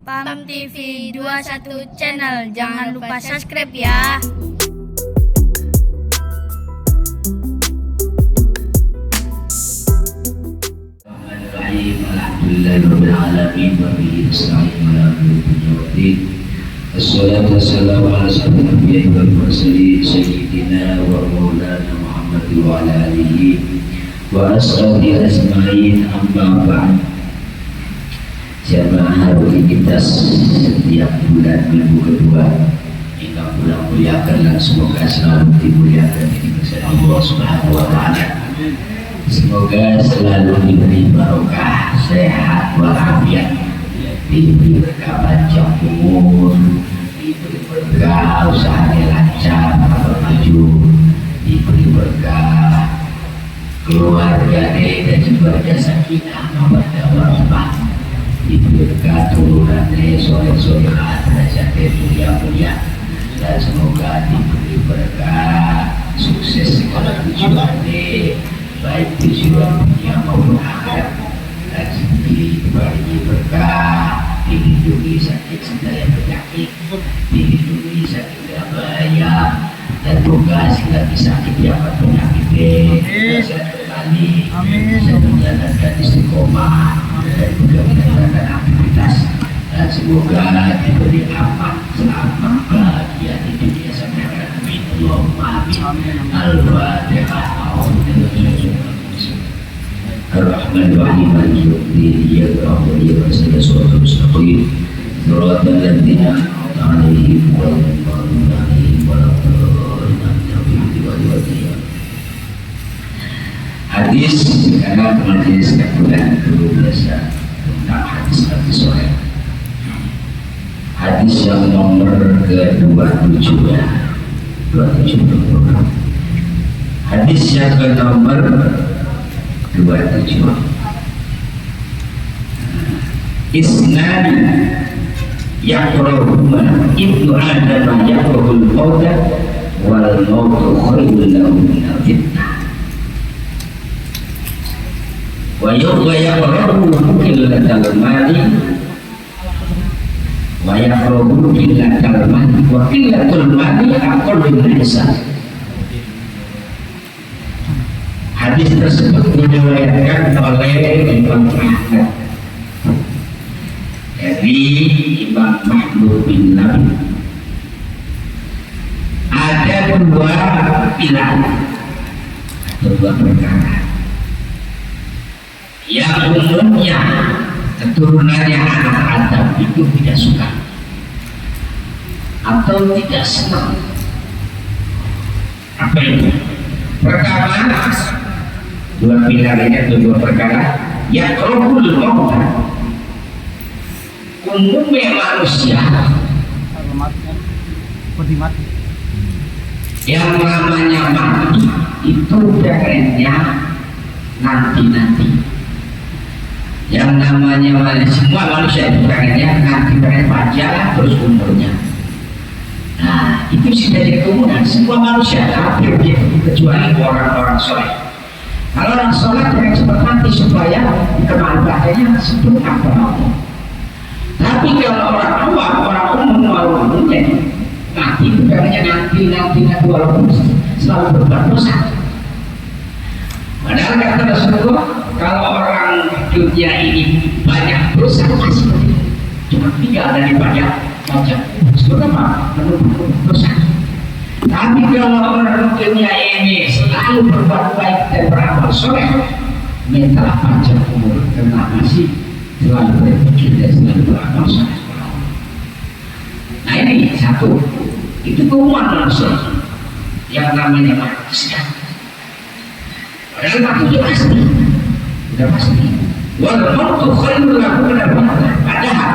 PAM TV 21 channel, jangan lupa subscribe ya. Alhamdulillahirrahmanirrahim. Assalatu wassalamu ala sayyidina wal mursalin sayyidina wa maulana Muhammad wa ala alihi wa ashabihi ajma'in, amma ba'd. Jamaah aktivitas setiap bulan minggu kedua hingga bulan muliakan, dan semoga selalu dimuliakan di masa Allah Subhanahu wa ta'ala. Semoga selalu diberi barokah, sehat walafiat, diberi berkah panjang umur, diberi berkah usahanya lancar maju, diberi berkah keluarga dan keluarga sakinah mawaddah warahmah, diberi berkah turunan soleh-solehat derajatnya mulia-mulia, dan semoga diberi berkah sukses segala tujuannya, baik tujuan dunia maupun akhirat, dan diberi berkah, dilindungi sakit segala penyakit, dilindungi sakit segala bahaya, dan semoga segala sakit yang penyakitnya bisa kembali, bisa menjalankan istiqomah dan juga menjalankan aktivitas, dan semoga diberi aman, selamat, bahagia di dunia sampai akhirat. Amin. Allahumma amin. Al-Fatihah. Ar-Rahman-Rahim. Iyyaka na'budu wa iyyaka nasta'in. Shiratal mustaqim. Shiratal ladzina an'amta 'alaihim ghairil maghdubi 'alaihim waladdallin. Hadis karena majelis takulan dulu biasa tentang hadis sore. Hadis yang nomor ke-27 ya. 27. Hadis yang ke nomor 27. Isnani yaqrahuma ibnu Adam yaqrahul mauta wal mautu khairun lahu minal fitnah. Wa yaqrahu qillatal mali wa yaqrahu qillatal mali wa qillatul mali aqallun hisab. Hadis tersebut diriwayatkan oleh Imam Ahmad dari Imam Mahmud bin Nabi. Ada dua pilihan atau dua perkara yang umumnya keturunannya anak Adam itu tidak suka atau tidak senang. Apa itu? Pertama, dua pilihan ini atau dua perkara yang rohul maut. Umumnya manusia yang namanya mati itu pengennya nanti-nanti. Yang namanya semua manusia itu pengennya nanti, pengen panjang terus umurnya. Nah, itu sudah jadi keumuman semua manusia, hampir kecuali orang-orang soleh. Kalau orang soleh pengen cepat mati supaya kemanfaatannya sempurna pada Allah. Tapi kalau orang awam, orang umum umumnya mati itu pengennya nanti walaupun selalu berbuat dosa. Padahal kata Rasulullah, kalau orang dunia ini banyak dosa masih cuma tinggal daripada macam sebenarnya menurut dosa. Tapi kalau orang dunia ini selalu berbuat baik dan beramal soleh, minta panjang umur karena masih selalu berpikir dan selalu beramal soleh. Nah ini satu, itu keumuman manusia yang namanya manusia. Padahal mati itu pasti, sudah pasti. Walaupun tuh khairul lahu minal fitnah. Padahal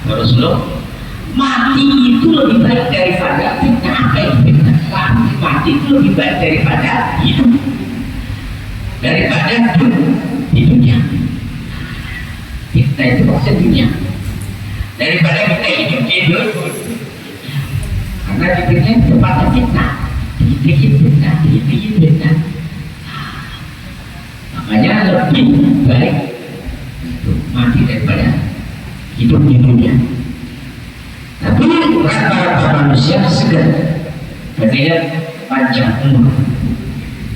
Rasulullah, mati itu lebih baik daripada fitnah. Apa yang fitnah? Mati itu lebih baik daripada hidup, daripada di dunia. Fitnah itu maksud dunia. Daripada kita hidup di dunia, karena di dunia tempatnya fitnah, dikit fitnah. Makanya lebih baik mati daripada hidup di dunia. Tapi rata-rata manusia segan, kemudian panjang umur.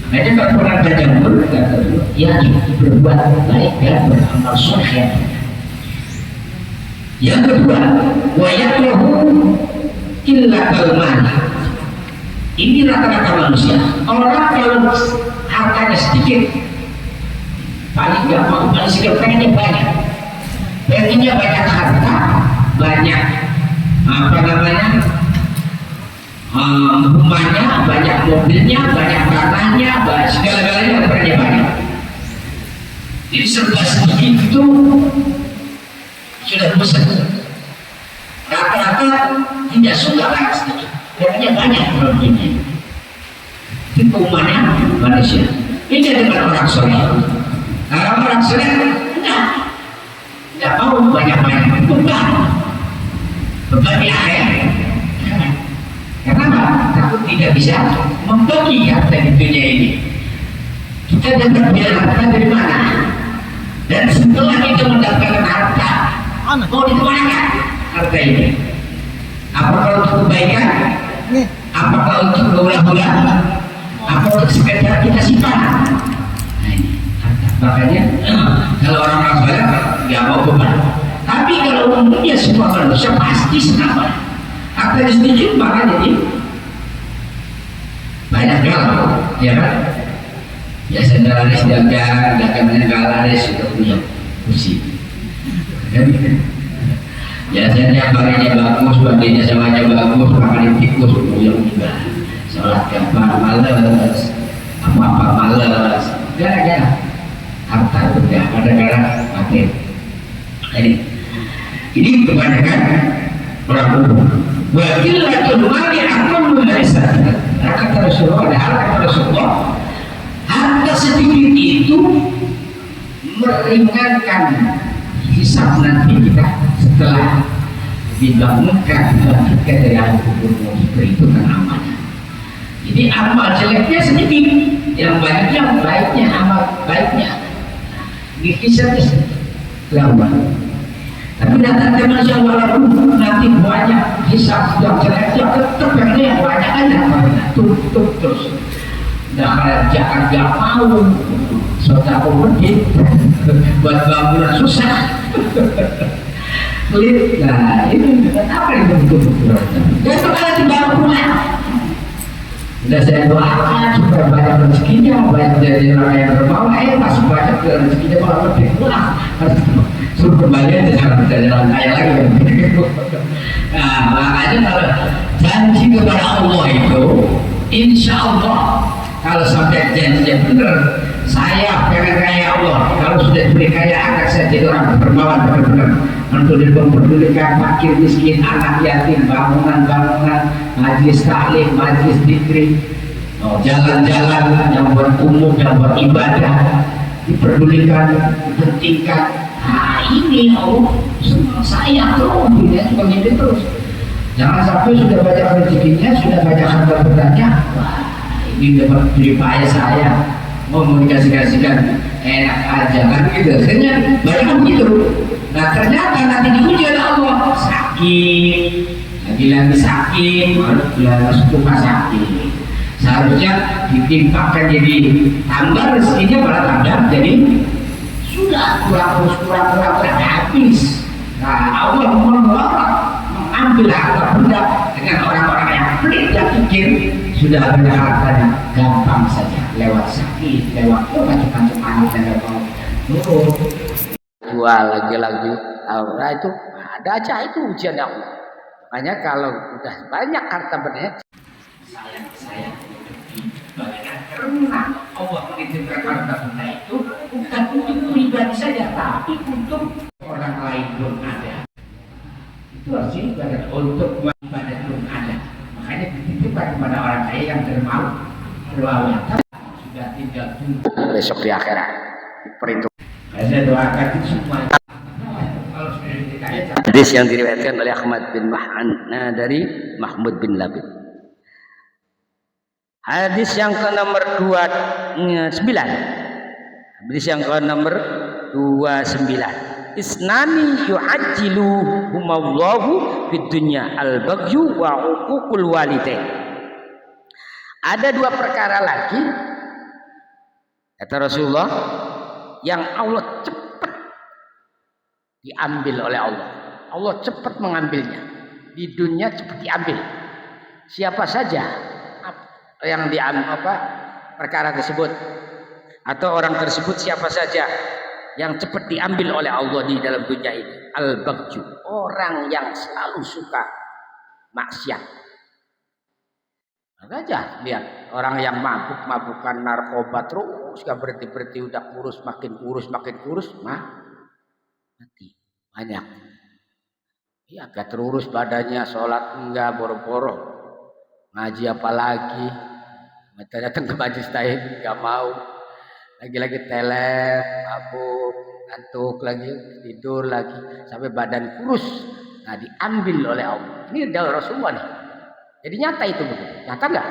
Makanya kalau orang panjang umur, ya berbuat baik dan beramal soleh. Yang kedua, wa yakrahu illa kalmal. Ini rata-rata manusia. Orang kalau hartanya sedikit, paling gak mau, paling sedikit pengennya banyak. Pengennya banyak harta, banyak apa namanya, rumahnya, banyak mobilnya, banyak tanahnya, banyak segala-galanya, pengennya banyak. Jadi serba sedikit itu sudah besar. Rata-rata tidak suka banyak sedikit, pengennya banyak produknya. Itu umatnya manusia. Ini dengan orang soleh. Kalau orang soleh enggak mau banyak-banyak, beban di akhir. Kenapa? Takut tidak bisa membagi harta di dunia ini. Kita dapat biaya harta dari mana? Dan setelah kita mendapatkan harta, mau dikemanakan harta ini? Apakah untuk kebaikan? Apakah untuk gula-gula? Apa untuk sekedar kita simpan? Nah ini harta. Makanya kalau orang-orang soleh nggak mau beban. Tapi kalau umumnya semua manusia pasti senang. Harta sedikit maka jadi banyak galau, ya kan? Biasa laris dagangannya laris sudah punya kursi. Biasanya badannya bagus, badannya sewanya bagus, makan tikus punya juga. Sholat gampang malas, apa-apa malas, gara-gara harta benda, gara-gara materi. Ini kebanyakan orang umum. Wakilatul mali akan menghariskan. Kata Rasulullah, kata Rasulullah, harta sedikit itu meringankan hisab nanti kita setelah dibangunkan kita dari kubur berhitungan amalnya. Jadi amal jeleknya sedikit, yang banyaknya baiknya, amal baiknya dihisabnya lama. Tapi datang manusia walaupun nanti banyak hisab yang jeleknya, tetap yang banyak aja, tutup terus. Dah jangan gak mau, sudah medit buat bangunan susah. Pelit, nah ini apa yang betul-betul? Dan kepala dibangun rumah. Sudah saya doakan supaya banyak rezekinya, banyak jadi orang yang bermawai, masih banyak rezekinya malah lebih pulang. Suruh kembali jangan jalan kaya lagi. Nah makanya kalau janji kepada Allah itu, insya Allah kalau sampai janjinya benar, saya pengen kaya Allah. Kalau sudah diberi kaya akan saya jadi orang bermawan benar-benar memperdulikan fakir miskin, anak yatim, bangunan-bangunan, majlis taklim, majlis zikir, jalan-jalan yang buat umum, yang buat ibadah diperdulikan, dipentingkan. Nah ini semua saya terus, ya seperti terus. Jangan sampai sudah banyak rezekinya, sudah banyak harta bendanya, ini dapat beli payah saya mau dikasih-kasihkan enak aja kan gitu. Ternyata banyak begitu. Nah ternyata nanti diuji oleh Allah sakit, lagi sakit, masuk rumah sakit. Seharusnya ditimpakan jadi tambah rezekinya malah tambah jadi sudah kurang habis. Nah Allah mengambil harta benda dengan orang-orang yang pelit yang pikir sudah banyak hartanya gampang saja lewat sakit, lewat macam-macam anak dan lewat jual lagi-lagi aura itu ada aja itu ujian Allah. Makanya kalau udah banyak harta benda saya karena Allah menitipkan harta benda itu bukan untuk pribadi saja tapi untuk orang lain pun ada. Itu sih bukan untuk ibadah pun ada. Makanya dititipkan kepada orang kaya yang dermawan sudah tinggal tunggu besok di akhirat diperintah. Saya doakan itu semua. Hadis yang diriwayatkan oleh Ahmad bin dari Mahmud bin Labid. Hadis yang ke nomor 29. Hadis yang ke nomor 29. isnani yu'ajjilu humallahu fid dunya al-baghyu wa uququl walidain. Ada dua perkara lagi kata Rasulullah yang Allah cepat diambil oleh Allah. Allah cepat mengambilnya. Di dunia cepat diambil. Siapa saja yang diambil perkara tersebut atau orang tersebut siapa saja yang cepat diambil oleh Allah di dalam dunia ini. Al-baghyu, orang yang selalu suka maksiat. Aja lihat orang yang mabuk-mabukan narkoba terus gak berhenti udah makin kurus mati banyak. Ya gak terurus badannya, sholat enggak, boro-boro ngaji apalagi, datang ke majelis tahid enggak mau, lagi-lagi teler, mabuk, ngantuk lagi, tidur lagi, sampai badan kurus. Nah diambil oleh Allah. Ini dari Rasulullah nih. Jadi nyata itu begitu. Nyata enggak?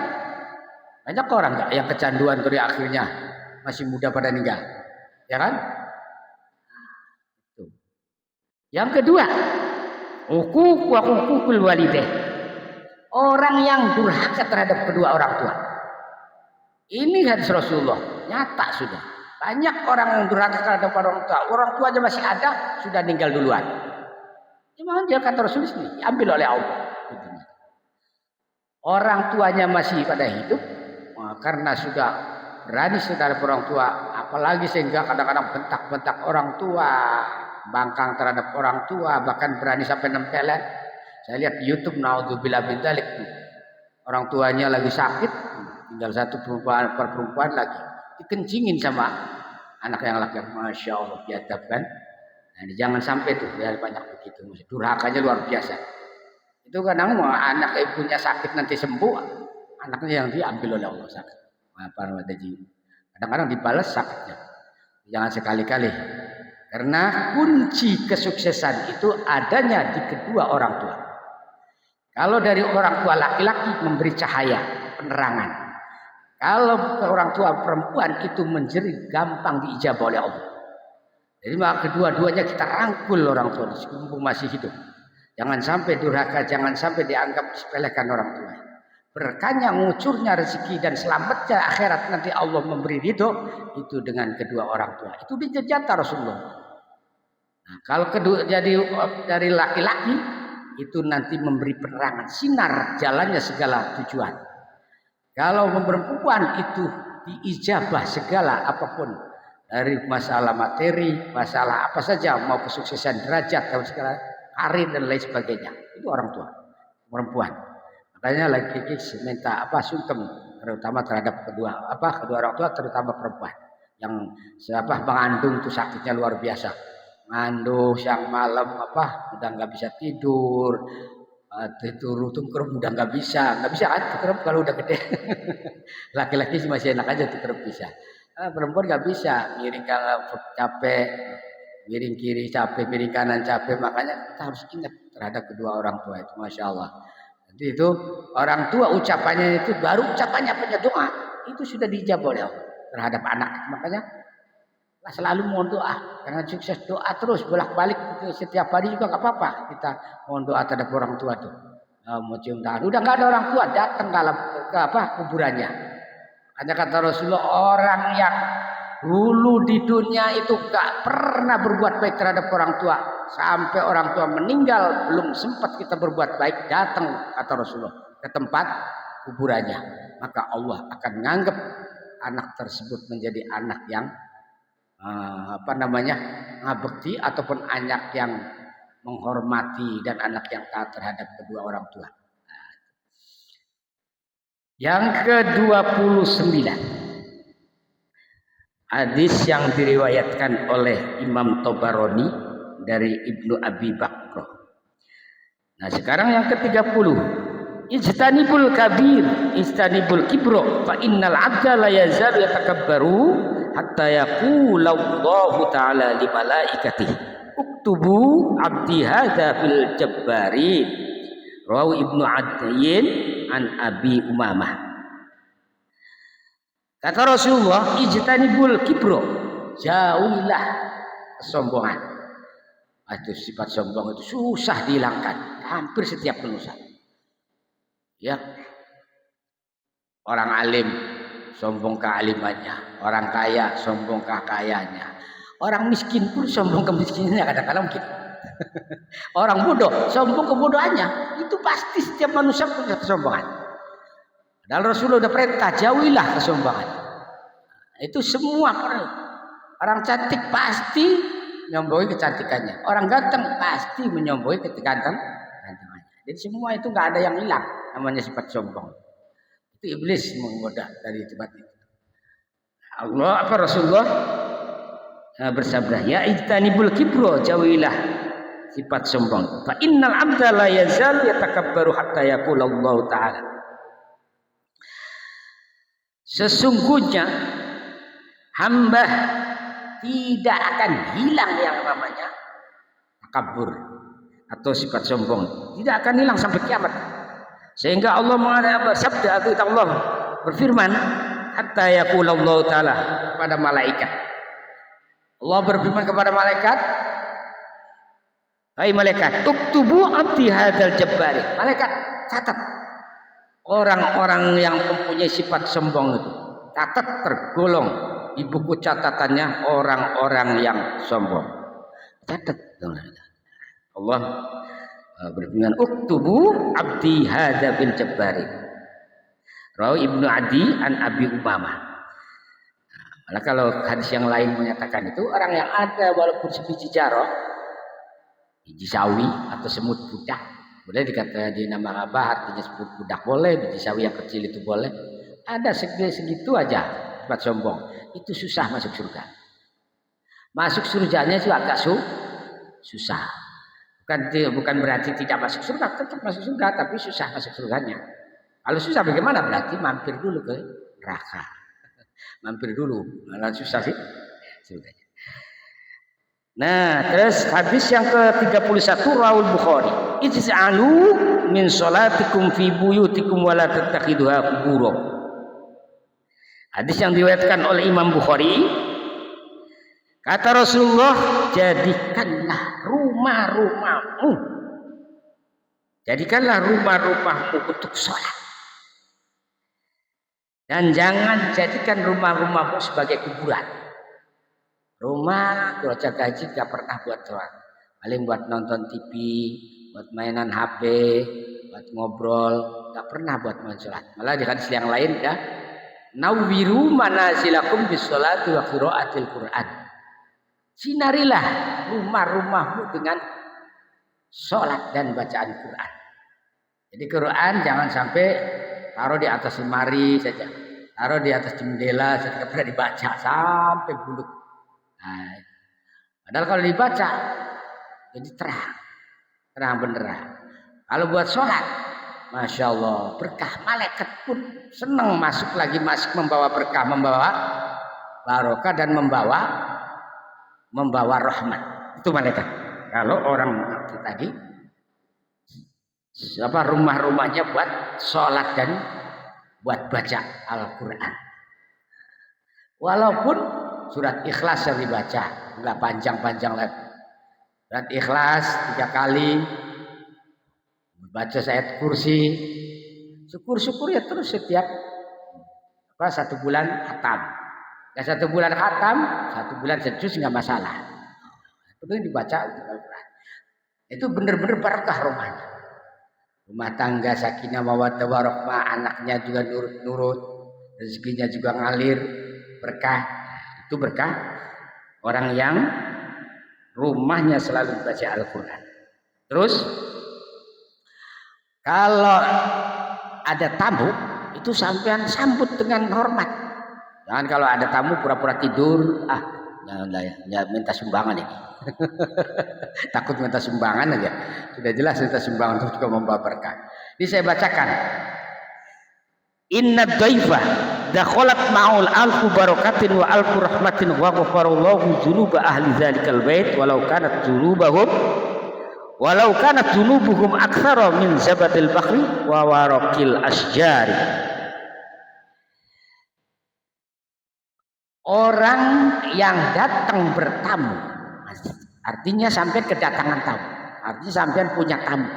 Banyak orang enggak yang kecanduan dari akhirnya masih muda pada meninggal, ya kan? Tuh. Yang kedua, uquq wa uququl walidain. Orang yang durhaka terhadap kedua orang tua. Ini hadis Rasulullah, nyata sudah. Banyak orang yang durhaka terhadap orang tua. Orang tuanya masih ada, sudah meninggal duluan. Memang dia kata Rasulullah ini diambil oleh Allah. Orang tuanya masih pada hidup, karena sudah berani terhadap orang tua, apalagi sehingga kadang-kadang bentak-bentak orang tua, bangkang terhadap orang tua, bahkan berani sampai nempelan. Saya lihat di YouTube, naudzubillah min dzalik, orang tuanya lagi sakit, tinggal satu perempuan lagi, dikencingin sama anak yang laki. Masya Allah, biadab kan? Nah, jangan sampai tuh, ya banyak begitu, durhakanya luar biasa. Itu kadang anak ibunya sakit nanti sembuh, anaknya yang diambil oleh Allah sakit. Kadang-kadang dibalas sakitnya. Jangan sekali-kali. Karena kunci kesuksesan itu adanya di kedua orang tua. Kalau dari orang tua laki-laki memberi cahaya, penerangan. Kalau orang tua perempuan itu menjadi gampang diijabah oleh Allah. Jadi maka kedua-duanya kita rangkul orang tua mumpung masih hidup. Jangan sampai durhaka, jangan sampai dianggap sepelekan orang tua. Berkahnya ngucurnya rezeki dan selamatnya akhirat nanti Allah memberi ridho itu dengan kedua orang tua. Itu dijata Rasulullah. Nah, kalau kedua jadi dari laki-laki itu nanti memberi penerangan, sinar jalannya segala tujuan. Kalau perempuan itu diijabah segala apapun dari masalah materi, masalah apa saja, mau kesuksesan derajat dan segala karir dan lain sebagainya, itu orang tua perempuan. Makanya laki-laki minta sungkem terutama terhadap kedua orang tua, terutama perempuan yang mengandung itu sakitnya luar biasa. Ngandung siang malam udah nggak bisa tidur, tidur tungkrem udah nggak bisa kan tungkrem kalau udah gede. Laki-laki masih enak aja tungkrem bisa. Perempuan nggak bisa, miring kanan capek, miring kiri capek, miring kanan capek. Makanya kita harus ingat terhadap kedua orang tua itu, masya Allah. Jadi itu orang tua ucapannya itu baru ucapannya punya doa itu sudah dijawab oleh Allah terhadap anak. Makanya selalu mohon doa, jangan sukses doa terus bolak-balik setiap hari juga nggak apa-apa. Kita mohon doa terhadap orang tua tuh. Mau cium tangan, udah nggak ada orang tua datang ke kuburannya. Hanya kata Rasulullah, orang yang dulu di dunia itu gak pernah berbuat baik terhadap orang tua, sampai orang tua meninggal belum sempat kita berbuat baik, datang kata Rasulullah ke tempat kuburannya, maka Allah akan menganggap anak tersebut menjadi anak yang ngabekti ataupun anak yang menghormati dan anak yang taat terhadap kedua orang tua. Yang ke-29, hadis yang diriwayatkan oleh Imam Tabarani dari Ibnu Abi Bakrah. Nah sekarang yang ke-30, ijtanibul kabir, ijtanibul kibro, fa innal abda la yazal yatakabbaru hatta yaqula Allah ta'ala li malaikatihi uktubu abdi hadza fil jabbarin. Rawi Ibnu Adiyyin an Abi Umamah. Kata Rasulullah, ijtanibul kibro, jauhilah kesombongan. Itu sifat sombong itu susah dihilangkan, hampir setiap manusia. Ya, orang alim sombong kealimannya, orang kaya sombong kekayaannya, orang miskin pun sombong kemiskinannya kadang-kadang mungkin. Orang bodoh sombong kebodohannya, itu pasti setiap manusia punya kesombongan. Dan Rasulullah sudah perintah jauhilah kesombongan. Itu semua orang cantik pasti menyombongi kecantikannya, orang ganteng pasti menyombongi kegantengannya. Jadi semua itu nggak ada yang hilang namanya sifat sombong. Itu iblis menggoda dari tempat itu. Allah apa Rasulullah bersabda, ya ijtanibul kibro, jauhilah sifat sombong. Fa innal abda la yazal yatakabbaru hatta yaqula Allah taala. Sesungguhnya hamba tidak akan hilang yang namanya takabur atau sifat sombong, tidak akan hilang sampai kiamat. Sehingga Allah bersabda, Allah berfirman, hatta yaqula Allah taala kepada malaikat. Allah berfirman kepada malaikat, hai malaikat, uktubu abdi hadzal jabbari. Malaikat, catat orang-orang yang mempunyai sifat sombong itu, catat tergolong di buku catatannya orang-orang yang sombong. Catat. Allah berfirman, uktubu abdi hadza bil jabbari. Rawi Ibnu Adi an Abi Umamah. Nah, kalau hadis yang lain menyatakan itu orang yang ada walaupun sebiji jarah, biji sawi atau semut budak, boleh dikata di nama apa, artinya semut budak boleh, biji sawi yang kecil itu boleh. Ada segitu aja sifat sombong, itu susah masuk surga. Masuk surganya itu agak susah. Bukan berarti tidak masuk surga, tetap masuk surga, tapi susah masuk surganya. Kalau susah bagaimana? Berarti mampir dulu ke neraka. Mampir dulu, malah susah sih surganya. Nah, terus hadis yang ke-31 rawul Bukhari. Ij'alu min sholatikum fi buyutikum wa la tattakhiduha qubura. Hadis yang diriwayatkan oleh Imam Bukhari. Kata Rasulullah, jadikanlah rumah-rumahmu, jadikanlah rumah-rumahmu untuk sholat, dan jangan jadikan rumah-rumahmu sebagai kuburan. Rumah keluarga gaji gak pernah buat sholat, paling buat nonton TV, buat mainan HP, buat ngobrol, gak pernah buat main sholat. Malah di hadis yang lain ya, nawwiru manazilakum bis sholati wa qiraatil Qur'an. Sinarilah rumah-rumahmu dengan sholat dan bacaan Quran. Jadi Quran jangan sampai taruh di atas lemari saja, taruh di atas jendela saja, tidak pernah dibaca sampai buluk. Nah, padahal kalau dibaca jadi terang benderang. Kalau buat sholat, masya Allah, berkah, malaikat pun senang masuk membawa berkah, membawa barokah dan membawa rahmat. Itu malaikat. Kalau orang tadi rumah-rumahnya buat sholat dan buat baca Al-Quran. Walaupun surat Ikhlas yang dibaca, nggak panjang-panjang lagi. Surat Ikhlas 3 kali, baca ayat kursi, syukur-syukur ya terus setiap 1 bulan khatam. Ya 1 bulan khatam, 1 bulan sejus nggak masalah. Itu dibaca Al-Quran. Itu benar-benar berkah rumahnya. Rumah tangga sakinah mawaddah warahmah, anaknya juga nurut-nurut, rezekinya juga ngalir, berkah. Itu berkah orang yang rumahnya selalu baca Al-Quran. Terus kalau ada tamu itu sampean sambut dengan hormat. Jangan kalau ada tamu pura-pura tidur, ya minta sumbangan ini. Takut minta sumbangan aja. Sudah jelas minta sumbangan itu juga membawa berkah. Ini saya bacakan. Inna dhaifa dakhalat ma'ul alfu barakatin wa alfu rahmatin wa ghafarallahu dzunuba ahli dzalikal bait walau kanat dzunubuhum aktsara min zabatil bahri wa waraqil asjari. Orang yang datang bertamu, Artinya sampean kedatangan tamu. Artinya sampean punya tamu.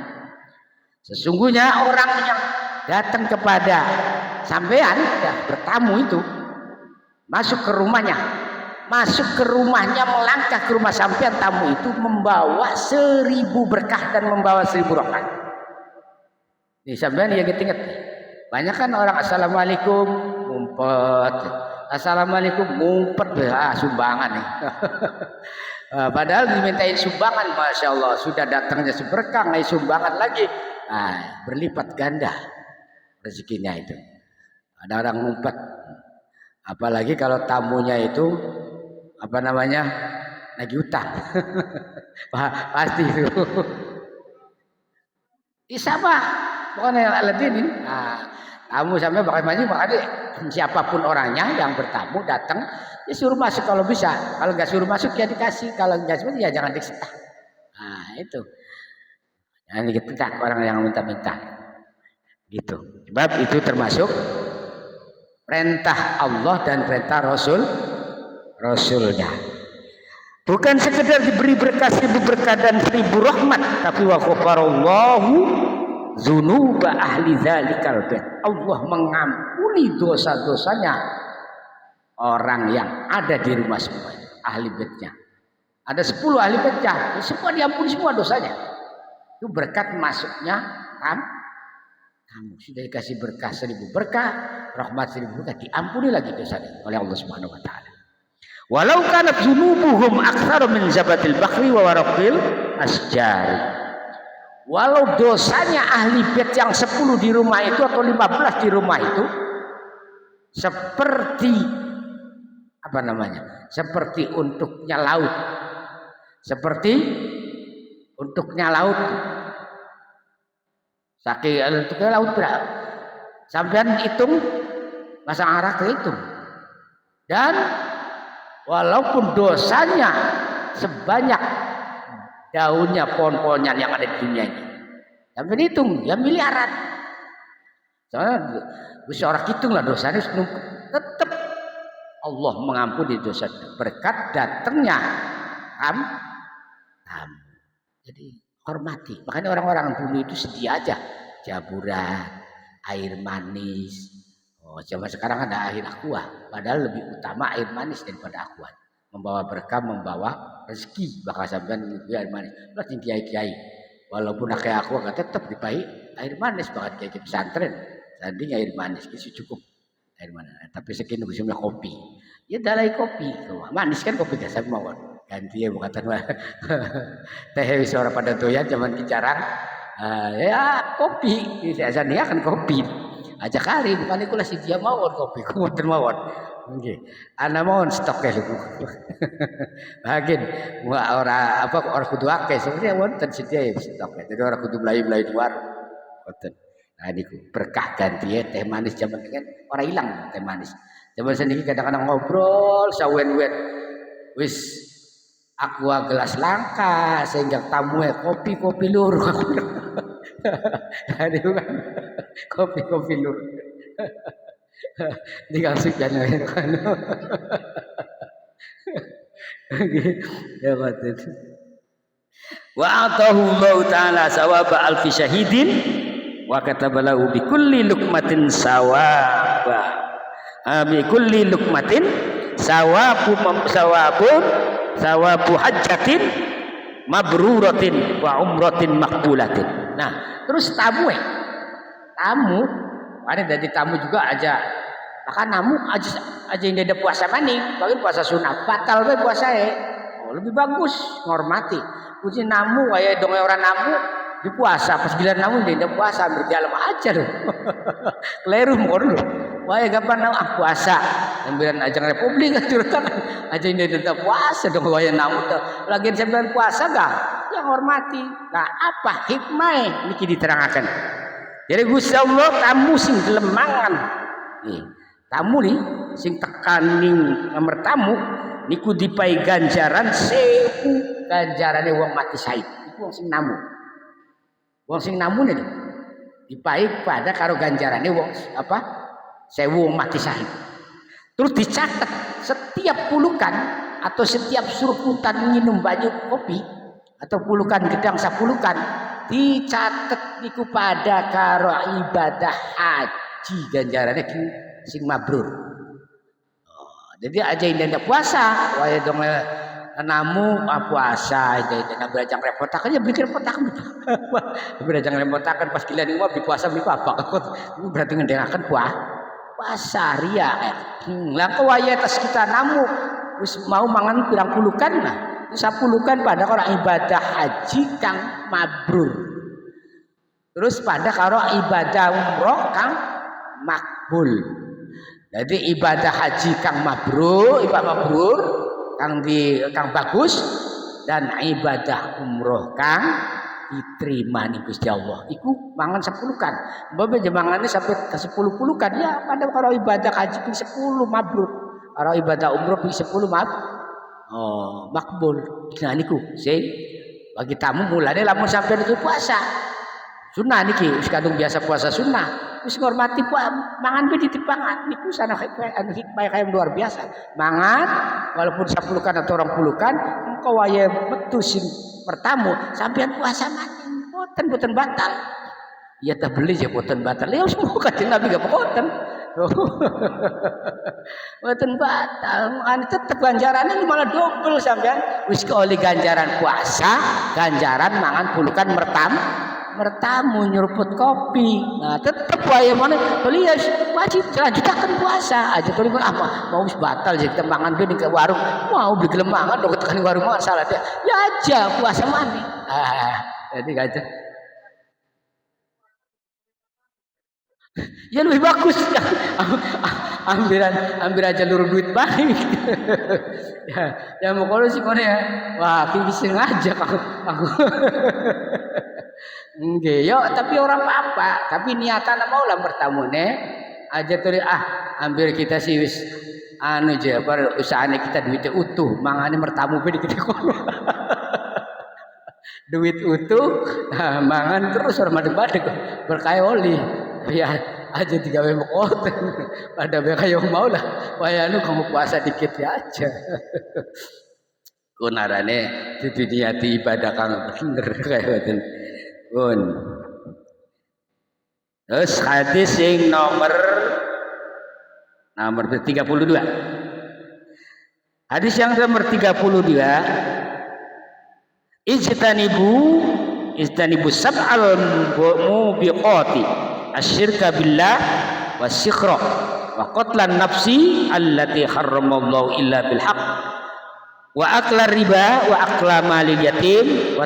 Sesungguhnya orang yang datang kepada sampean bertamu itu masuk ke rumahnya, melangkah ke rumah sampean, tamu itu membawa 1000 berkah dan membawa 1000 rahmat. Nih sampean ya inget. Banyak kan orang assalamualaikum ngumpet, assalamualaikum ngumpet, sumbangan nih. Padahal dimintain sumbangan, masya Allah, sudah datangnya seberkah, ngai sumbangan lagi, berlipat ganda rezekinya itu. Ada orang ngumpet, apalagi kalau tamunya itu apa namanya nagih utang, pasti itu. Isabah, pokoknya aladin. Tamu sampai makanya siapapun orangnya yang bertamu datang, ya suruh masuk kalau bisa. Kalau nggak suruh masuk ya dikasih. Kalau nggak suruh ya jangan disita. Itu. Jangan diketak orang yang minta-minta. Gitu. Sebab itu termasuk perintah Allah dan perintah Rasulnya. Bukan sekedar diberi berkah 1000 berkah dan 1000 rahmat, tapi wa ghafarallahu dzunuba ahli dzalikal bait. Allah mengampuni dosa-dosanya orang yang ada di rumah semua itu, ahli baitnya. Ada 10 ahli baitnya, semua diampuni semua dosanya. Itu berkat masuknya tamu. Sudah dikasih berkah 1000 berkah, rahmat 1000 berkah, diampuni lagi dosanya oleh Allah Subhanahu wa taala. Walau kanat dzunubuhum aktsar min zabatil bakhri wa waraqil asjari. Walau dosanya ahli bait yang 10 di rumah itu atau 15 di rumah itu seperti apa namanya? Seperti untuknya laut. Seperti untuknya laut. Saking untuknya laut berapa? Sampean hitung, masang arah ke hitung. Dan walaupun dosanya sebanyak daunnya pohon-pohonan yang ada di dunia ini, sampai hitung ya miliaran. Soalnya bisa orang hitung lah dosanya, tetap Allah mengampuni dosa berkat datangnya tamu. Jadi hormati. Makanya orang-orang dulu itu sedia aja jaburan, air manis. Zaman sekarang ada air aqua, padahal lebih utama air manis daripada aqua. Membawa berkah, membawa rezeki, bakal sampean air manis. Berarti kiai-kiai, walaupun kayak aku nggak tetap dipai air manis, bahkan kiai pesantren, tadinya air manis itu cukup air manis. Tapi sekian musimnya kopi, ya dalai kopi, manis kan kopi gak sama mawon. Ganti ya bukan teh suara pada doyan zaman kicarang, ya kopi, biasanya kan kopi. Aja kali bukan itu lah si dia mawon kopi, kumaha mawon. Nggih. Ana mohon stok lu. Bagian orang kudu akeh sebenarnya wonten sedia stok. Jadi orang kudu belayu-belayu luar. Wonten. Nah niku berkah ganti teh manis zaman kan orang hilang teh manis. Zaman sendiri kadang-kadang ngobrol sawen-wen. Wis aqua gelas langka sehingga tamu kopi lur. Nah niku kan kopi lur. Dikasih jangan ya betul. Wa atahu Allah taala sawaba alfi syahidin wa katabalahu bi kulli luqmatin sawaba. Bi kulli luqmatin sawabu hajjatin mabruratin wa umratin maqbulatin. Nah, terus tamu ada dari tamu juga aja. Maka namu aja yang ada puasa maning, bagi puasa sunat, batal we puasa lebih bagus ngormati. Kunci namu kayak dong orang namu di puasa, pas giliran namu dia ada puasa berjalan aja loh. Keliru mor loh. Wah gampang puasa. Sembilan ajang republik aja yang ada puasa dong waya namu tuh. Lagian sembilan puasa gak? Yang hormati. Nah apa hikmah niki diterangkan. Jadi Gusti Allah tamu sing gelemangan. Nih, tamu nih sing tekaning nomor tamu niku dipai ganjaran 1000 ganjarane wong mati syahid. Iku wong sing namu. Wong sing namu nih dipai pada karo ganjarane wong 1000 wong mati syahid. Terus dicatat setiap pulukan atau setiap surputan minum banyu kopi atau pulukan gedang sapulukan dicatet niku pada karo ibadah haji ganjarannya sing mabrur. Jadi aja indahnya puasa, waya dong namu puasa indahnya berajang repotakan ya bikin repotakan, berajang repotakan pas kalian ini mau puasa beli apa? Aku berarti ngendengakan puasa ria. Lah kau waya tas kita namu, wis mau mangan pirang pulukan lah, sapulukan pada orang ibadah haji kang mabrur. Terus pada karo ibadah umroh kang makbul. Jadi ibadah haji kang mabrur, kang bagus dan ibadah umroh kang diterima nih Gusti Allah. Iku mangan 10-kan. Mbok mangane sampai ke 10-10-kan ya pada karo ibadah haji ping 10 mabrur. Karo ibadah umroh ping 10 makbul. Nah niku sing bagi tamu mulane lamun sampeyan itu puasa. Sunnah niki wis kadung biasa puasa sunnah. Wis ngormati mangan be ditipangan niku sana hikmah yang luar biasa. Mangan walaupun 10-kan atau 20-kan engko wae metu sing pertamu sampean puasa mati boten batal. Ya teh beli ya boten batal. Ya wis mau kanjeng Nabi gak boten. Boten batal. Anu tetep ganjarannya malah double sampean. Wis oleh ganjaran puasa, ganjaran mangan pulukan mertamu nyeruput kopi. Nah tetep wae mana beliau wajib lanjutkan puasa aja tuh apa mau batal jadi tembangan beli ke warung mau beli gelembangan dong tekan warung mau salah dia ya aja puasa mani jadi aja ya lebih bagus ambil aja luruh duit baik ya mau kalau sih mana ya wah kini sengaja aku Nggih, yo tapi orang apa, tapi niatan mau lah bertamu aja tuh ambil kita sih wis anu je bar usahane kita duitnya utuh, mangane bertamu be kita duit utuh, mangan terus orang madeg-madeg berkaya oli. Ya aja digawe mokot. Pada be kayo mau lah, waya anu kamu puasa dikit ya aja. Kunarane dudu niati ibadah kang bener kaya ngoten. Pun. Terus hadis yang nomor 32. Hadis yang nomor 32. Ijtanibu sab'al mubiqati asyirka billah wasyikra wa qatlan nafsi allati harramallahu illa bil haqq wa akla riba wa akla malil yatim wa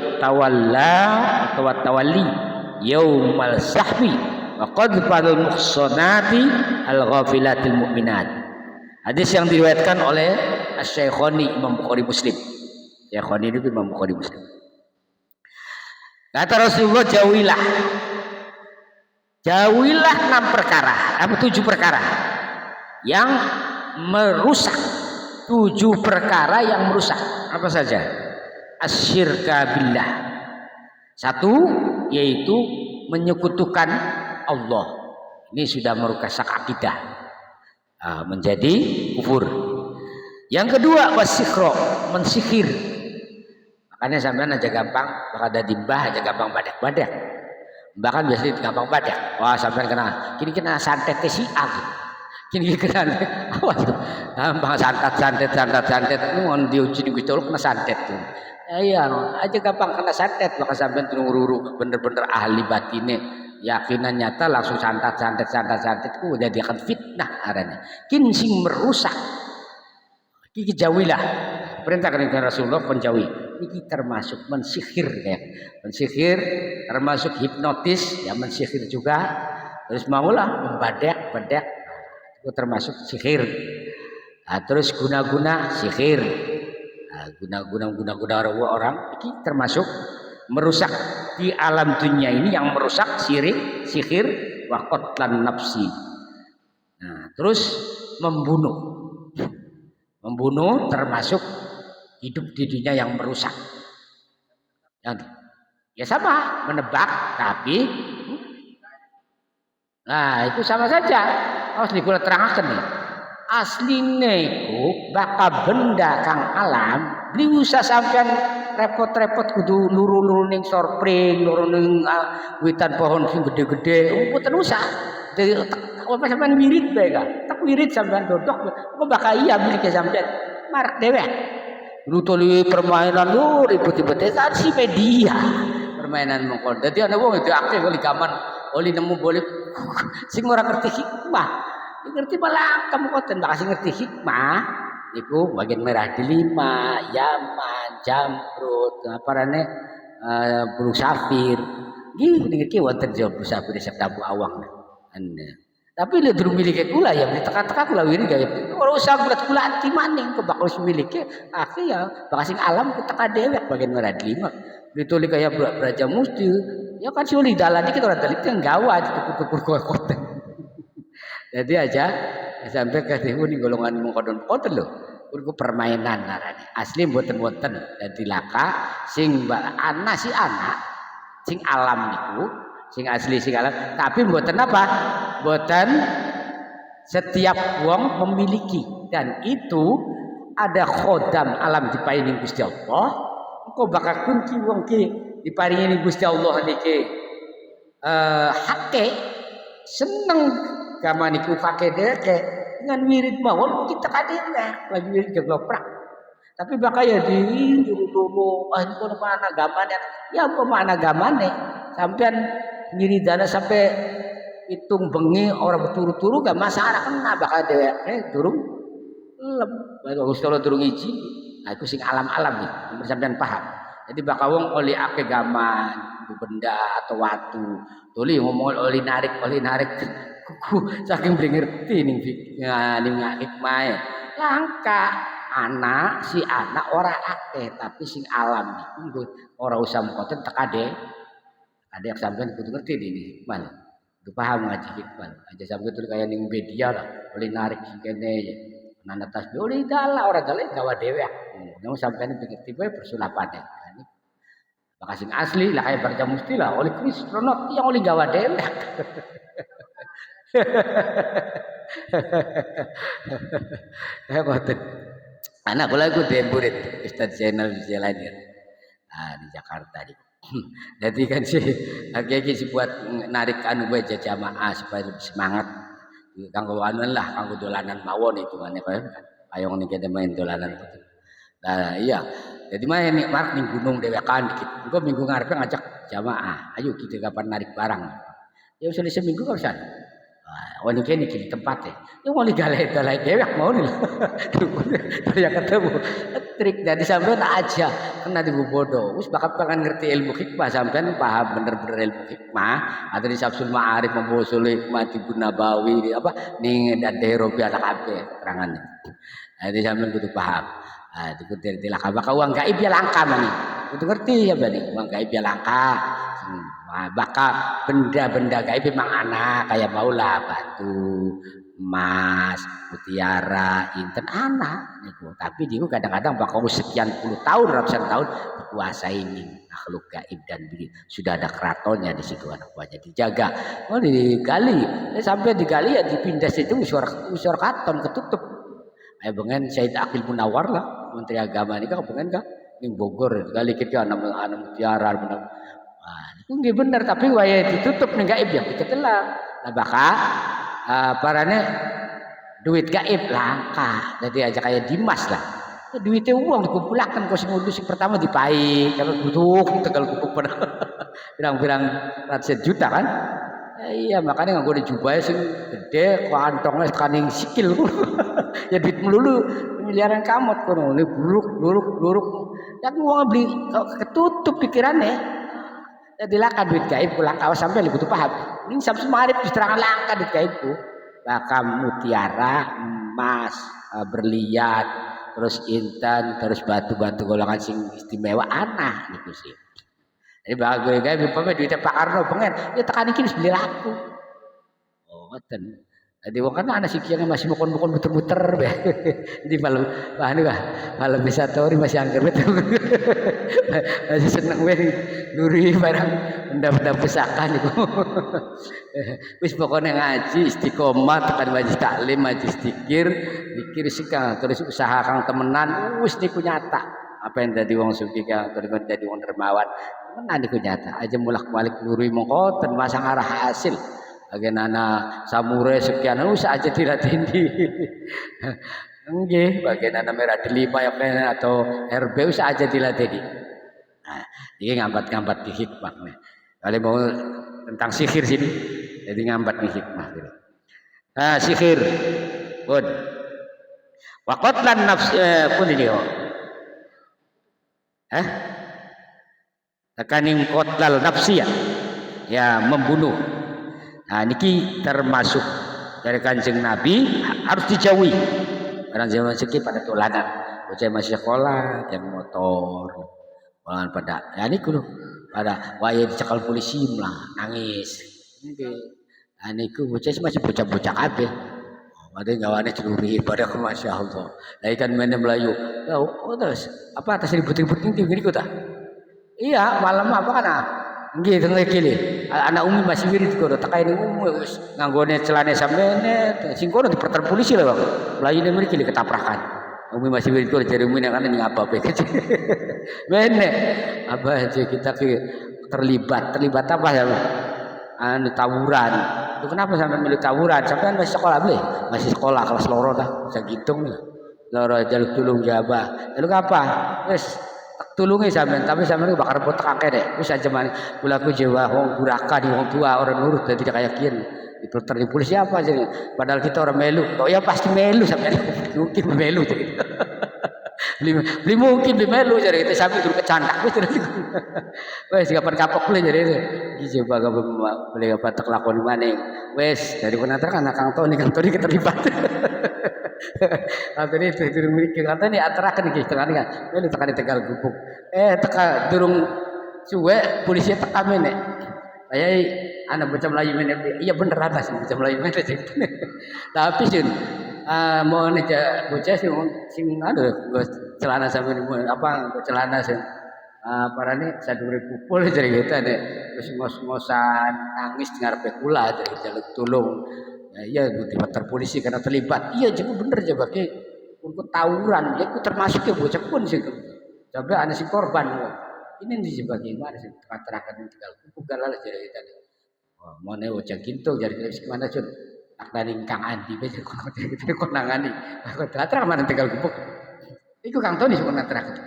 tawalli yaumal sahbi wa qadfal muhsanati al ghafilatil mu'minat. Hadis yang diriwayatkan oleh Asy-Syaikhaini Imam Bukhari Muslim. Syaikhaini itu Imam Bukhari Muslim. Kata Rasulullah jauhilah 6 perkara, 7 perkara yang merusak. 7 perkara yang merusak. Apa saja? Asyirka billah. 1 yaitu menyekutukan Allah. Ini sudah merusak akidah. Menjadi kufur. Yang kedua wasikro, mensihir. Makanya sampean aja gampang bakal ada dimbah aja gampang badak-badak. Bahkan biasanya gampang badak. Wah sampean kini kena santet si kini kena gampang santet mohon diuji di Gusti Allah kena santet tuh. Iya aja gampang kena santet maka sampean turun bener-bener ahli batine yakinan nyata langsung santet ku jadi akan fitnah arane kin sing merusak iki jauhilah perintah kan Rasulullah penjauhi iki termasuk mensihir ya mensihir termasuk hipnotis ya mensihir juga terus maulah membadak itu termasuk sihir. Terus guna-guna sihir. Guna-guna orang ini termasuk merusak di alam dunia ini yang merusak sihir wa qatlan nafsi. Terus membunuh termasuk hidup di dunia yang merusak. Ya sama menebak tapi itu sama saja. Harus dikula terangkan nih. asline iku bakal benda kang alam beli usah sampean repot-repot kudu luru-luru ning sorpring, luru ning witan pohon sing gede-gede, mboten usah. Jadi apa sampean wirid bae ka. Tak wirid sampean dodok kok bakal iya milik sampean. Marak dhewe. Lu tuli permainan lu ribut-ribut saat si media permainan mongkon. Dadi ana wong itu akeh kali gaman oli nemu boleh sing ora ngerti hikmah. Ngerti malah kamu koten bakal ngerti hikmah. Iku bagian merah delima, yaman, jamrut, aparane bulu safir. Nggih niki wonten bulu safir sak tabu awang. Tapi le durung milike kula ya teka-teka kula wiri gaya. Ora usah kula anti maning kok bakal milike akeh ya bakal sing alam teka dewek bagian merah delima. Dituli kaya Braja Musti. Ya kan suli dalan iki ora dalan yang gawa tukur-tukur koten. Jadi aja sampai ke ning golongan mengkodon-kodon lho. Iku permainan narane. Asli mboten-mboten dadi laka sing anak si anak sing alam niku, sing asli sing alam, tapi mboten apa? Mboten setiap wong memiliki dan itu ada khodam alam diparingi Gusti Allah. Engko bakal kunci wong ki diparingi Gusti Allah niki hake seneng gaman iku pake deke dengan wirid mawon kita kadene lagi wirid gebloprak tapi bakal ya di dulu itu mana gamane ya apa mana gamane sampean wiridana sampai hitung bengi orang berturu-turu gak masalah kena bakal dewek durung lem bagus kalau durung iji nah itu sing alam-alam nih sampean paham jadi bakal wong oli ake gaman benda atau watu tuli ngomong oli narik kuku saking ngerti ning hikmah langka anak si anak ora akeh tapi sing alam niku ora usah mengkoten tekade ada yang sampean kudu ngerti ini hikmah kudu paham ngaji hikmah aja sampean kudu kaya ning media lah oli narik sing kene nana tasbih oli dalah ora dalah gawa dhewe nang sampean ngerti bae persulapane maka sing asli lah kaya Braja Musti lah oli Kristrono yang oli gawa dhewe hebat. Anak kula iku murid Ustaz Zainal Jaladir. Di Jakarta di. Jadi kan sih iki sih buat narik anu bae jamaah supaya lebih semangat. Kanggo anuan lah, kanggo dolanan mawon itu kan ayo niki main dolanan. Nah iya. Jadi main nih Mark ning gunung dewekan dikit. Engko minggu ngarepe ngajak jamaah. Ayo kita kapan narik barang. Ya sudah seminggu kan sana. Oh ini kini di tempat ya. Ini mau digalai dewek mau nih. Yang ketemu trik jadi sampai aja kena di bodoh. Us bakal ngerti ilmu hikmah sampai paham bener-bener ilmu hikmah. Atau di Syamsul Ma'arif membosul hikmah di Nabawi apa nih dan Derobi anak ape keterangannya. Jadi sampai kudu paham. Dikutir tilaka bakal uang gaib ya langka nih. Kudu ngerti ya berarti uang gaib ya langka. Bakal benda-benda gaib memang anak kayak maulah batu, emas, mutiara, inten anak niku. Tapi dia kadang-kadang bakal sekian puluh tahun, ratusan tahun berkuasa ini makhluk gaib dan sudah ada keratonnya di situ anak buahnya dijaga. Oh digali, sampai digali ya dipindah situ usur katon ketutup. Ayo bengen Syed Aqil Munawar lah Menteri Agama ini kan bengen kan ning Bogor digali kita anak mutiara benar. Itu nggih bener tapi waya ditutup ning gaib ya diketelang. Nah bakal parane duit gaib langka. Jadi aja kayak Dimas lah. Duitnya uang dikumpulakan kok sing ngurus sing pertama dipai kalau butuh tegal kumpul pirang-pirang ratusan juta kan. Iya makanya nganggo jubah sing gede kok antongnya kaning sikil. Ya duit melulu miliaran kamot kono luruk. Dan uang beli ketutup pikirannya. Jadi langka duit gaib pulang awas sampai lu butuh paham. Ini Syamsul Ma'arif diterangan langka duit gaibku. Bakal mutiara, emas, berlian, terus intan, terus batu-batu golongan sing istimewa anak gitu sih. Jadi bakal gue gaib umpama duitnya Pak Karno pengen, ya tekan iki wis beli laku. Oh ngoten. Jadi wong kan anak sih yang masih mukon-mukon muter-muter be. Jadi malu malu bisa teori masih angker betul. Masih seneng be nuri barang benda-benda pusaka niku. Wis pokoknya ngaji istiqomah tekan majlis taklim, majlis zikir, zikir sikang terus usaha kang temenan wis niku nyata. Apa yang dadi wong sugih kang terus dadi wong dermawan. Temenan niku nyata. Aja mulak-balik nurui mongko ten masang arah hasil. Bagaimana samurai sekian usah aja dilatih. Nggih, bagaimana merah delima ya atau RB usah aja dilatih. Nah, ini ngambat-ngambat di hikmah nih. Kalau mau tentang sihir sini, jadi ngambat di hikmah. Nah, sihir, pun. Waqatlan nafs pun ini. Tekaning qatlal nafsiyah, ya membunuh. Nah, niki termasuk dari Kanjeng Nabi harus dijauhi. Orang zaman seki pada tulanan, bocah masih sekolah, yang motor, malah pada, ya niku loh, pada waya dicekal polisi lah, nangis. Nah niku bocah masih bocah-bocah kabeh. Ada ngawane celuri pada masya Allah. Nah ikan mana Melayu, oh terus apa atas ribut-ribut ini gini kota? Iya malam apa kan? Nggih tengah kili. Anak umi masih wirid kok tak ini umi wis nganggone celana sampeyan sing kono diperter polisi lah Bang. Mlayune mriki ketaprakan. Umi masih wirid kok jare umi nang ana ning apa bae. Mene apa aja kita terlibat apa ya? Anu tawuran. Itu kenapa sampai milih tawuran? Sampean masih sekolah belum? Masih sekolah kelas loro dah, bisa gitung lah. Loro jaluk tulung jabah. Jaluk apa? Wes tulungi sampean tapi sampean bakar potek akeh deh wis aja man kulaku jiwa wong duraka di wong tua orang nurut dan tidak yakin itu terlibat siapa aja padahal kita orang melu oh ya pasti melu sampean mungkin melu jadi beli mungkin beli melu jadi itu sampai turun kecandak wis jadi wis kapan kapok beli jadi itu coba beli apa tak lakon mana wis dari penata kan Kang Tony keterlibat Tadi itu mikir kata nih antara kan iki tengah kan. Ini tekan Tegal Gubuk. Teka durung suwe polisi teka mene. Ayai anak bocah Melayu mene. Iya bener ada sih bocah Melayu mene. Tapi sih mau nih bocah sing aduh celana sampe apa celana sih parane sadure pupul jadi gitu ada terus ngos-ngosan nangis dengar pekula jadi jaluk tulung. Ya, iya dibatar polisi karena terlibat. Iya jadi bener aja pakai untuk tawuran. Ya itu termasuk ya bocah pun sih. Coba ada si korban. Ini di sebagai mana sih masyarakat yang tinggal bukan lah jadi tadi. Oh, mau nih bocah gitu jadi kemana cun? Tak dari Kang Andi beja konangan nih. Ternyata mana tinggal gubuk. Iku Kang Tony sebenarnya terakhir.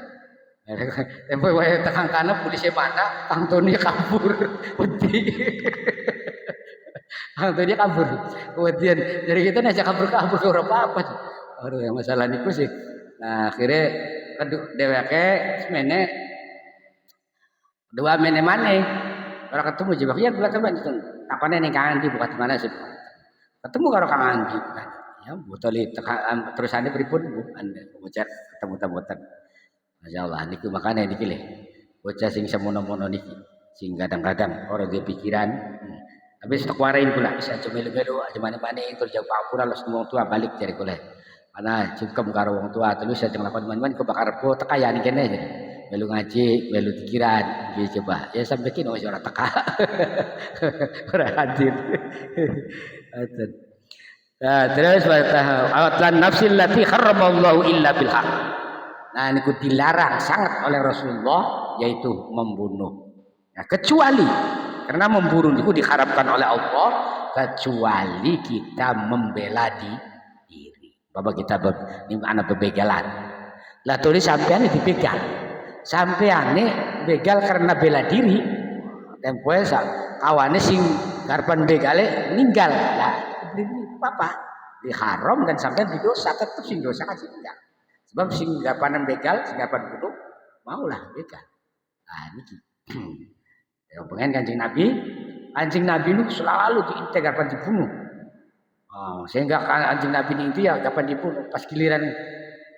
Tempo wae tekan kana polisi mana Kang Tony kabur. Waktu dia kabur, kemudian dari kita ngajak kabur ke apa tuh? Aduh yang masalah niku sih. Nah akhirnya deweke semene dua mene mana? Orang ketemu jebak ya gula teman itu. Takone ning Kang Andi bukan mana sih? Ketemu karo Kang Andi kan. Ya botoli terusane pripun Bu? Anda bocah ketemu tamutan. Masyaallah niku makane niki le. Bocah sing semono-mono niki. Sing kadang-kadang orang dia pikiran habis tak warai pula bisa cuma melu aja mana-mana terus jauh papura los wong tua balik cari kule mana cungkem karo wong tua terus saya ngelakuin man-man ke bakar po tekayan kene jadi melu ngaji melu pikiran gitu coba ya sampai kini masih orang teka orang hadir nah terus awatlan nafsil lati kharramallahu illa bil haq nah ini dilarang sangat oleh Rasulullah yaitu membunuh nah kecuali karena membunuh itu diharapkan oleh Allah kecuali kita membela diri. Bapak kita ini anak bebegalan. Lah tulis sampean dibegal. Sampean begal karena bela diri. Tempoe kawane sing karepan begale ninggal. Lah apa? Diharam dan sampean didosa tetap sing dosa kan tinggal. Sebab sing karepan begal, sing karepan bunuh maulah begal. Nah niki. Yang pengen Kanjeng Nabi itu selalu diintek kapan dibunuh. Sehingga Kanjeng Nabi itu ya kapan dibunuh. Pas giliran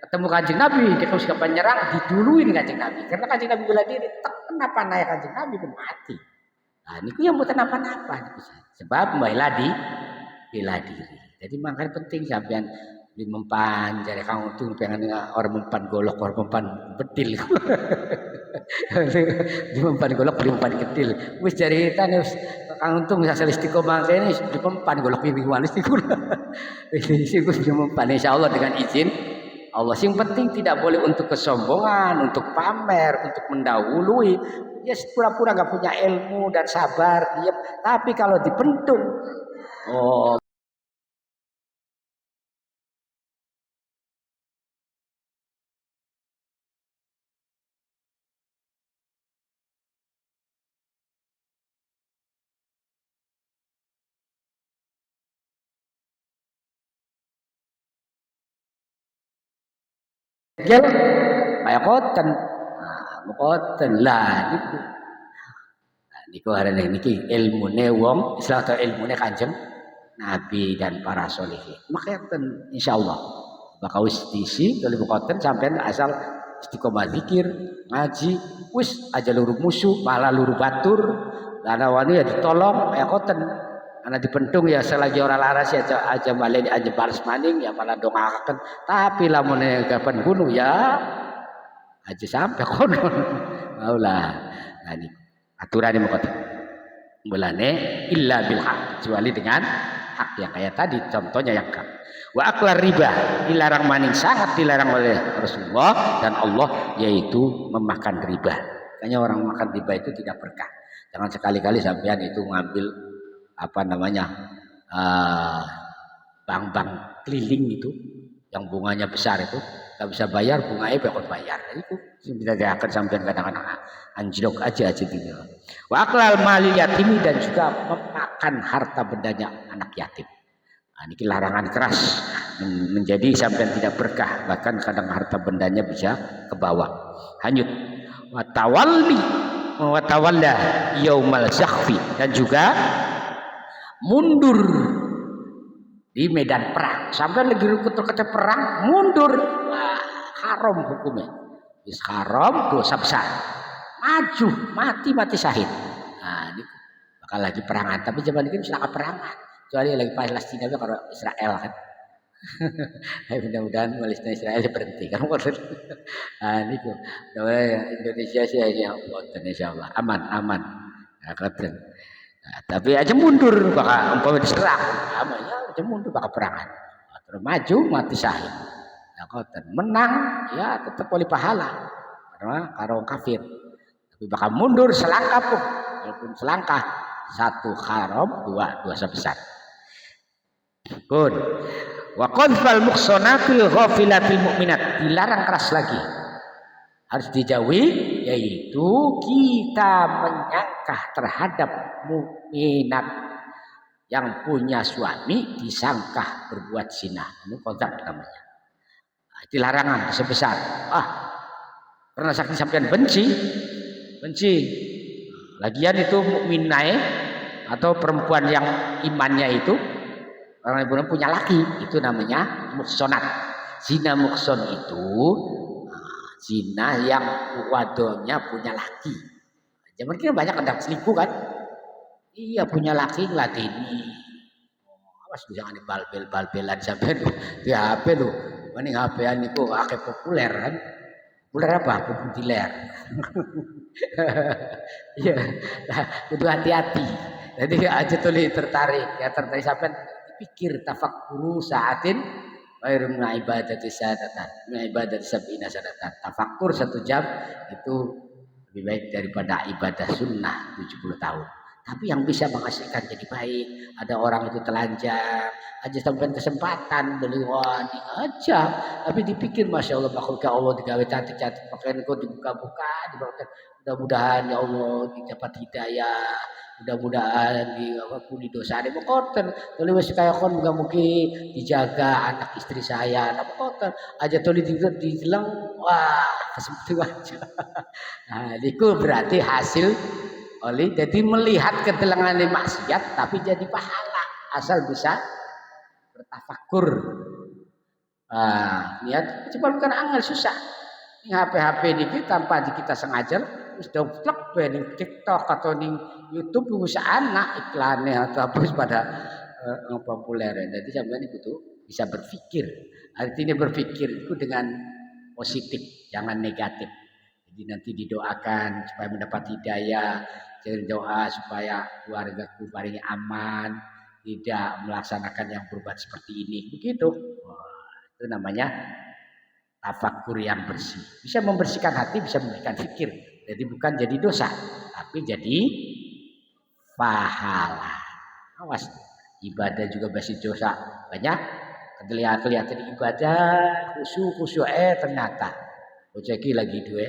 ketemu Kanjeng Nabi, dia harus kapan nyerang, diduluin Kanjeng Nabi. Karena Kanjeng Nabi bela diri, kenapa naik Kanjeng Nabi pun mati. Nah, ini yang bukan apa-apa. Sebab bela diri. Jadi makanya penting sampean di mempan, jadi kamu tuh pengen orang mempan golok, orang mempan bedil. Dimempan golok dimempan kecil. Wis jari tane wis kang untung asal istiqomah ini dimempan golok piwuan istiqomah. Wis dimempan insyaallah dengan izin Allah. Yang penting tidak boleh untuk kesombongan, untuk pamer, untuk mendahului. Ya pura-pura nggak punya ilmu dan sabar, diam. Tapi kalau dipentung, oh gel kaya koten. Nah, koten lah niku. Nah, niku arane niki ilmune wong Islam atau ilmune Kanjeng Nabi dan para solihin. Makaten insyaallah. Bakal wis diisi dari koten sampean asal istiqomah zikir, ngaji, wis aja luru musuh, malah luru batur. Ana wani ya ditolong kaya koten. Karena dipentung ya selagi orang laras ya aja balik aja balas maning ya malah dongaaken. Tapi lamun kapan gunung ya aja sampai konon. Maulah. Nah ini aturan mau kata. Mulane illa bil haq kecuali dengan hak yang kayak tadi contohnya yang kan. Wa aklar riba dilarang maning sangat dilarang oleh Rasulullah dan Allah yaitu memakan riba. Makanya orang makan riba itu tidak berkah. Jangan sekali-kali sampean itu ngambil apa namanya bank-bank keliling itu yang bunganya besar itu nggak bisa bayar bunganya bakal bayar itu tidak akan sampai kadang-kadang anjlok aja tinggal. Wa aklal mali yatimi dan juga memakan harta bendanya anak yatim. Nah, ini larangan keras menjadi sampai tidak berkah bahkan kadang harta bendanya bisa ke bawah hanyut. Wa tawalla yaumal zakhfi dan juga mundur di medan perang sampai lagi rukut-rukut perang mundur. Wah, haram hukumnya wis haram dosa besar maju mati syahid. Nah ini bakal lagi perangan tapi zaman ini sudah perangan kecuali lagi Palestina kalau Israel kan. Mudah-mudahan Palestina Israel berhenti kan. Nah ini Indonesia sih ya insyaallah aman nah, nah, tapi aja mundur bakal umpama diserang ya aja mundur bakal perangan terus maju mati syahid nah, menang ya tetap boleh pahala karena karo kafir tapi bakal mundur selangkah pun walaupun selangkah satu haram dua dosa besar. Good. Wa qadfal muhsanatil ghafilatil mu'minat dilarang keras lagi harus dijauhi yaitu kita menyangkah terhadap mukminat yang punya suami disangkah berbuat zina. Ini kontrak namanya. Nah, itu larangan sebesar. Pernah sakit sampean benci. Lagian itu mukminah atau perempuan yang imannya itu orang yang punya laki itu namanya muhsonat. Zina muhson itu zina yang wadonya punya laki. Zaman kita banyak kadang selingkuh kan. Iya punya laki ngeladeni. Awas jangan balbelan sampai di HP lu. Mending HP-an itu akeh populer kan. Populer apa? Populer. Iya. Kudu hati-hati. Jadi aja tuh tertarik sampai pikir tafakkuru saatin khairun min ibadati sadatan min ibadati sab'ina sadatan. Tafakkur 1 jam itu lebih baik daripada ibadah sunnah 70 tahun. Tapi yang bisa menghasilkan jadi baik. Ada orang itu telanjang aja sampai kesempatan beli wani aja. Tapi dipikir masya Allah makhluk Allah digawe cantik-cantik pakaian kok dibuka-buka, mudah-mudahan ya Allah didapat hidayah. Mudah-mudahan diampuni dosa ini kotor. Tuli wis kaya kon muga-mugi dijaga anak istri saya. Napa kotor? Aja tuli dijeleng wah kesemtu aja. Nah, itu berarti hasil oleh jadi melihat ketelangan maksiat tapi jadi pahala asal bisa bertafakur. Niat coba bukan angel susah. Ini HP ini tanpa kita sengaja sudah plek ning TikTok atau ning YouTube bisa anak iklannya atau apa pada populer. Jadi sampeyan itu bisa berpikir. Artinya berpikir itu dengan positif, jangan negatif. Jadi nanti didoakan supaya mendapat hidayah, jadi doa supaya keluargaku paling aman, tidak melaksanakan yang berbuat seperti ini. Begitu. Wah, itu namanya tafakur yang bersih. Bisa membersihkan hati, bisa memberikan fikir. Jadi bukan jadi dosa, tapi jadi pahala. Awas, ibadah juga masih dosa. Banyak kelihatan ibadah khusyuk ternyata boceki lagi duwe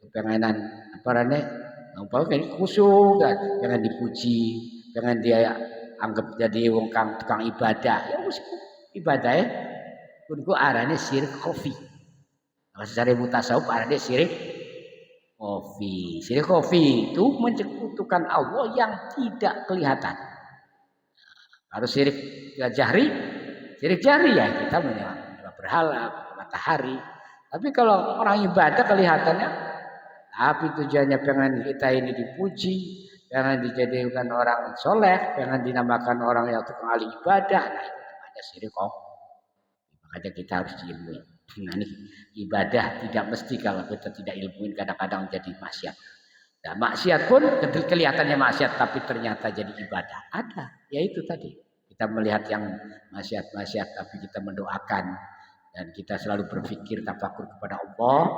kepengenan apa rene kayak khusyuk kan, jangan dipuji, jangan dia anggap jadi wong kang tukang ibadah. Ya wis ibadah kunku arane syirik khafi. Kalau secara mutasawuf arane syirik khafi. Syirik khafi itu menyekutukan Allah yang tidak kelihatan. Harus syirik jahri. Syirik jahri ya kita menyembah berhala, matahari. Tapi kalau orang ibadah kelihatannya, tapi tujuannya pengen kita ini dipuji, pengen dijadikan orang soleh, pengen dinamakan orang yang tukang ahli ibadah. Nah itu namanya syirik khafi. Makanya kita harus diilmui. Nah ini ibadah tidak mesti kalau kita tidak ilmuin kadang-kadang jadi maksiat. Nah maksiat pun kelihatannya maksiat tapi ternyata jadi ibadah. Ada, yaitu tadi. Kita melihat yang maksiat-maksiat tapi kita mendoakan dan kita selalu berpikir tafakur kepada Allah.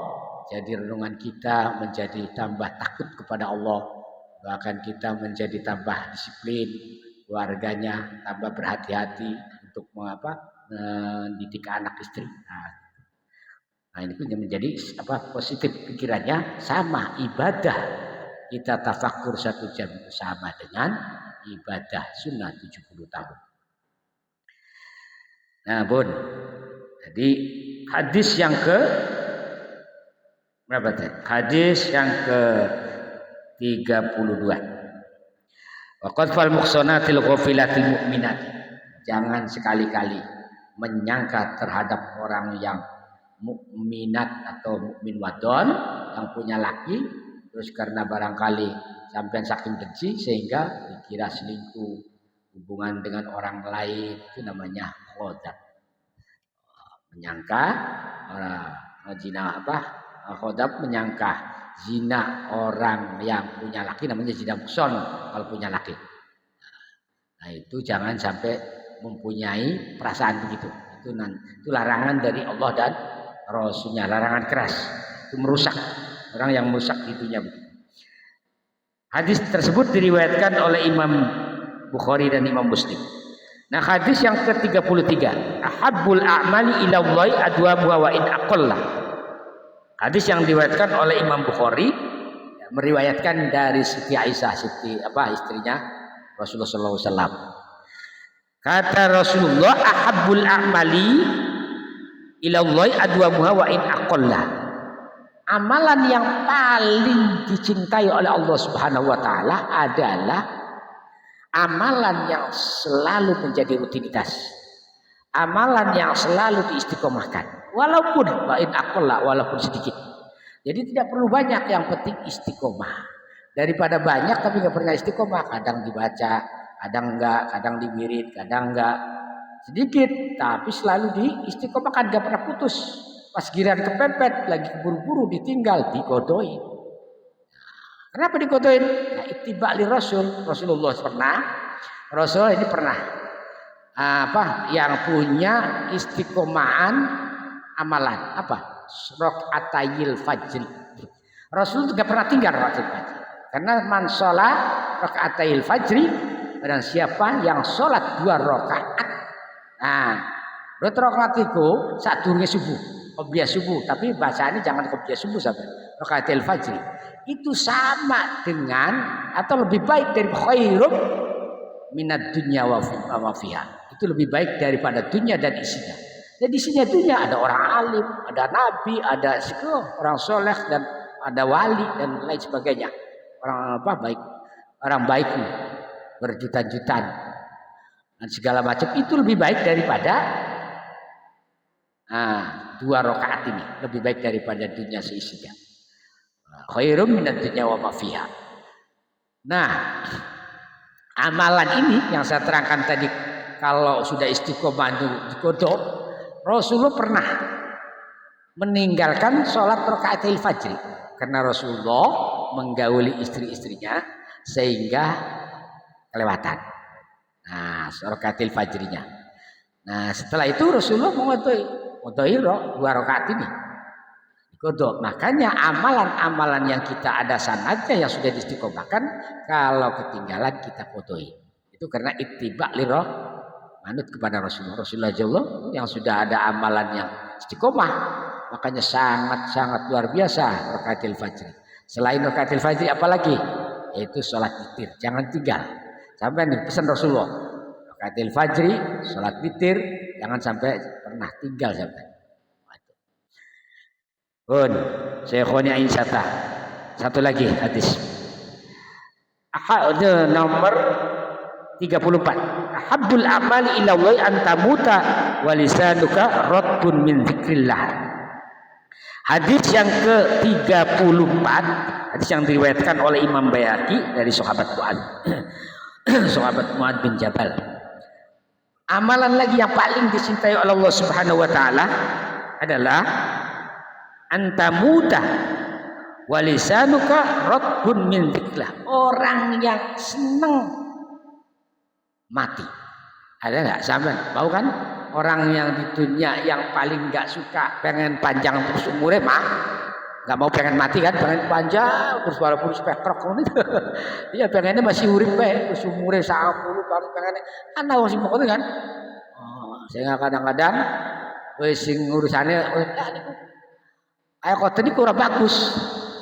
Jadi renungan kita menjadi tambah takut kepada Allah. Bahkan kita menjadi tambah disiplin, keluarganya tambah berhati-hati untuk mendidik anak istri. Nah ini pun menjadi positif pikirannya sama ibadah. Kita tafakur 1 jam itu sama dengan ibadah sunnah 70 tahun. Nah bun, jadi hadis yang ke berapa tadi? Hadis yang ke 32. Wa qadfal muhsanatil ghafilatil mu'minat. Jangan sekali-kali menyangka terhadap orang yang mukminat atau mukmin wadon yang punya laki, terus karena barangkali sampai saking benci sehingga dikira selingkuh, hubungan dengan orang lain, itu namanya khodat. Menyangka zina khodat menyangka zina orang yang punya laki namanya zina muhson kalau punya laki. Nah itu jangan sampai mempunyai perasaan begitu. Itu larangan dari Allah dan Rasulnya, larangan keras. Itu merusak, orang yang merusak itunya begitu. Hadis tersebut diriwayatkan oleh Imam Bukhari dan Imam Muslim. Nah hadis yang ke-33, ahabbul a'mali ila Allahi adwamuha wa in aqalla. Hadis yang diriwayatkan oleh Imam Bukhari, meriwayatkan dari Siti Aisyah, istrinya Rasulullah SAW. Kata Rasulullah, ahabbul a'mali ila Allahi adwamuha wa in aqalla. Amalan yang paling dicintai oleh Allah Subhanahu wa taala adalah amalan yang selalu menjadi rutinitas. Amalan yang selalu diistiqomahkan. Walaupun walaupun sedikit. Jadi tidak perlu banyak, yang penting istiqomah. Daripada banyak tapi nggak pernah istiqomah, kadang dibaca, kadang enggak, kadang diwirid, kadang enggak. Sedikit tapi selalu diistiqomahkan, nggak pernah putus. Pas giliran kepepet, lagi buru-buru ditinggal, digodoin. Kenapa digodoin? Nah, ittiba li Rasulullah Rasul ini pernah yang punya istiqomahan amalan rakaatayil fajr. Rasul tidak pernah tinggal rakaat fajr. Karena man sholat rakaatayil fajri, dan siapa yang sholat 2 rakaat. Nah, 2 rakaat itu sadurunge subuh. Qobliyah subuh, tapi bacaannya jangan qobliyah subuh sampai rakaatil fajri. Itu sama dengan atau lebih baik dari khairum minad dunya wa fiha. Itu lebih baik daripada dunia dan isinya. Dan isinya dunia ada orang alim, ada nabi, ada orang soleh dan ada wali dan lain sebagainya. Orang baik, orang baik berjuta-jutaan dan segala macam itu lebih baik daripada 2 rakaat ini, lebih baik daripada dunia seisinya. Khairum minad dunya wa ma fiha. Nah, amalan ini yang saya terangkan tadi, kalau sudah istiqomah digodok, Rasulullah pernah meninggalkan sholat rakaatil fajr. karena Rasulullah menggauli istri-istrinya sehingga kelewatan. Nah, rakatil fajrinya. Nah, setelah itu Rasulullah mengodoi 2 rakaat ini. Kodok. Makanya amalan-amalan yang kita ada sanadnya yang sudah diistiqomahkan, kalau ketinggalan kita kodoi. Itu karena ittiba lirah, manut kepada Rasulullah yang sudah ada amalan yang istiqomah. Makanya sangat-sangat luar biasa rakaatil fajri. Selain rakaatil fajri apalagi? Yaitu sholat witir. Jangan tinggal. Sampai pesan Rasulullah. Rakaatil fajri, sholat witir, jangan sampai pernah tinggal sampai. Pun, Syekhnya Insata. Satu lagi hadis. Nomor 34. Ahabbul amali ila Allah an tamuta wa lisanuka ratbun min dzikrillah. Hadis yang ke-34, hadis yang diriwayatkan oleh Imam Baihaqi dari sahabat Mu'adz bin Jabal. Amalan lagi yang paling dicintai oleh Allah Subhanahu wa taala adalah antamuta walisanuka ratbun min dzikrillah. Orang yang senang mati. Ada enggak sampean? Tahu kan? Orang yang di dunia yang paling enggak suka pengen panjang terus umurnya mah enggak mau pengen mati kan, pengen panjang terus walaupun spekrok gitu. Iya pengennya masih urip bae terus umurnya 90 baru pengennya ana masih mau kan. Sehingga kadang-kadang wis sing urusane ayo kok tadi kurang bagus,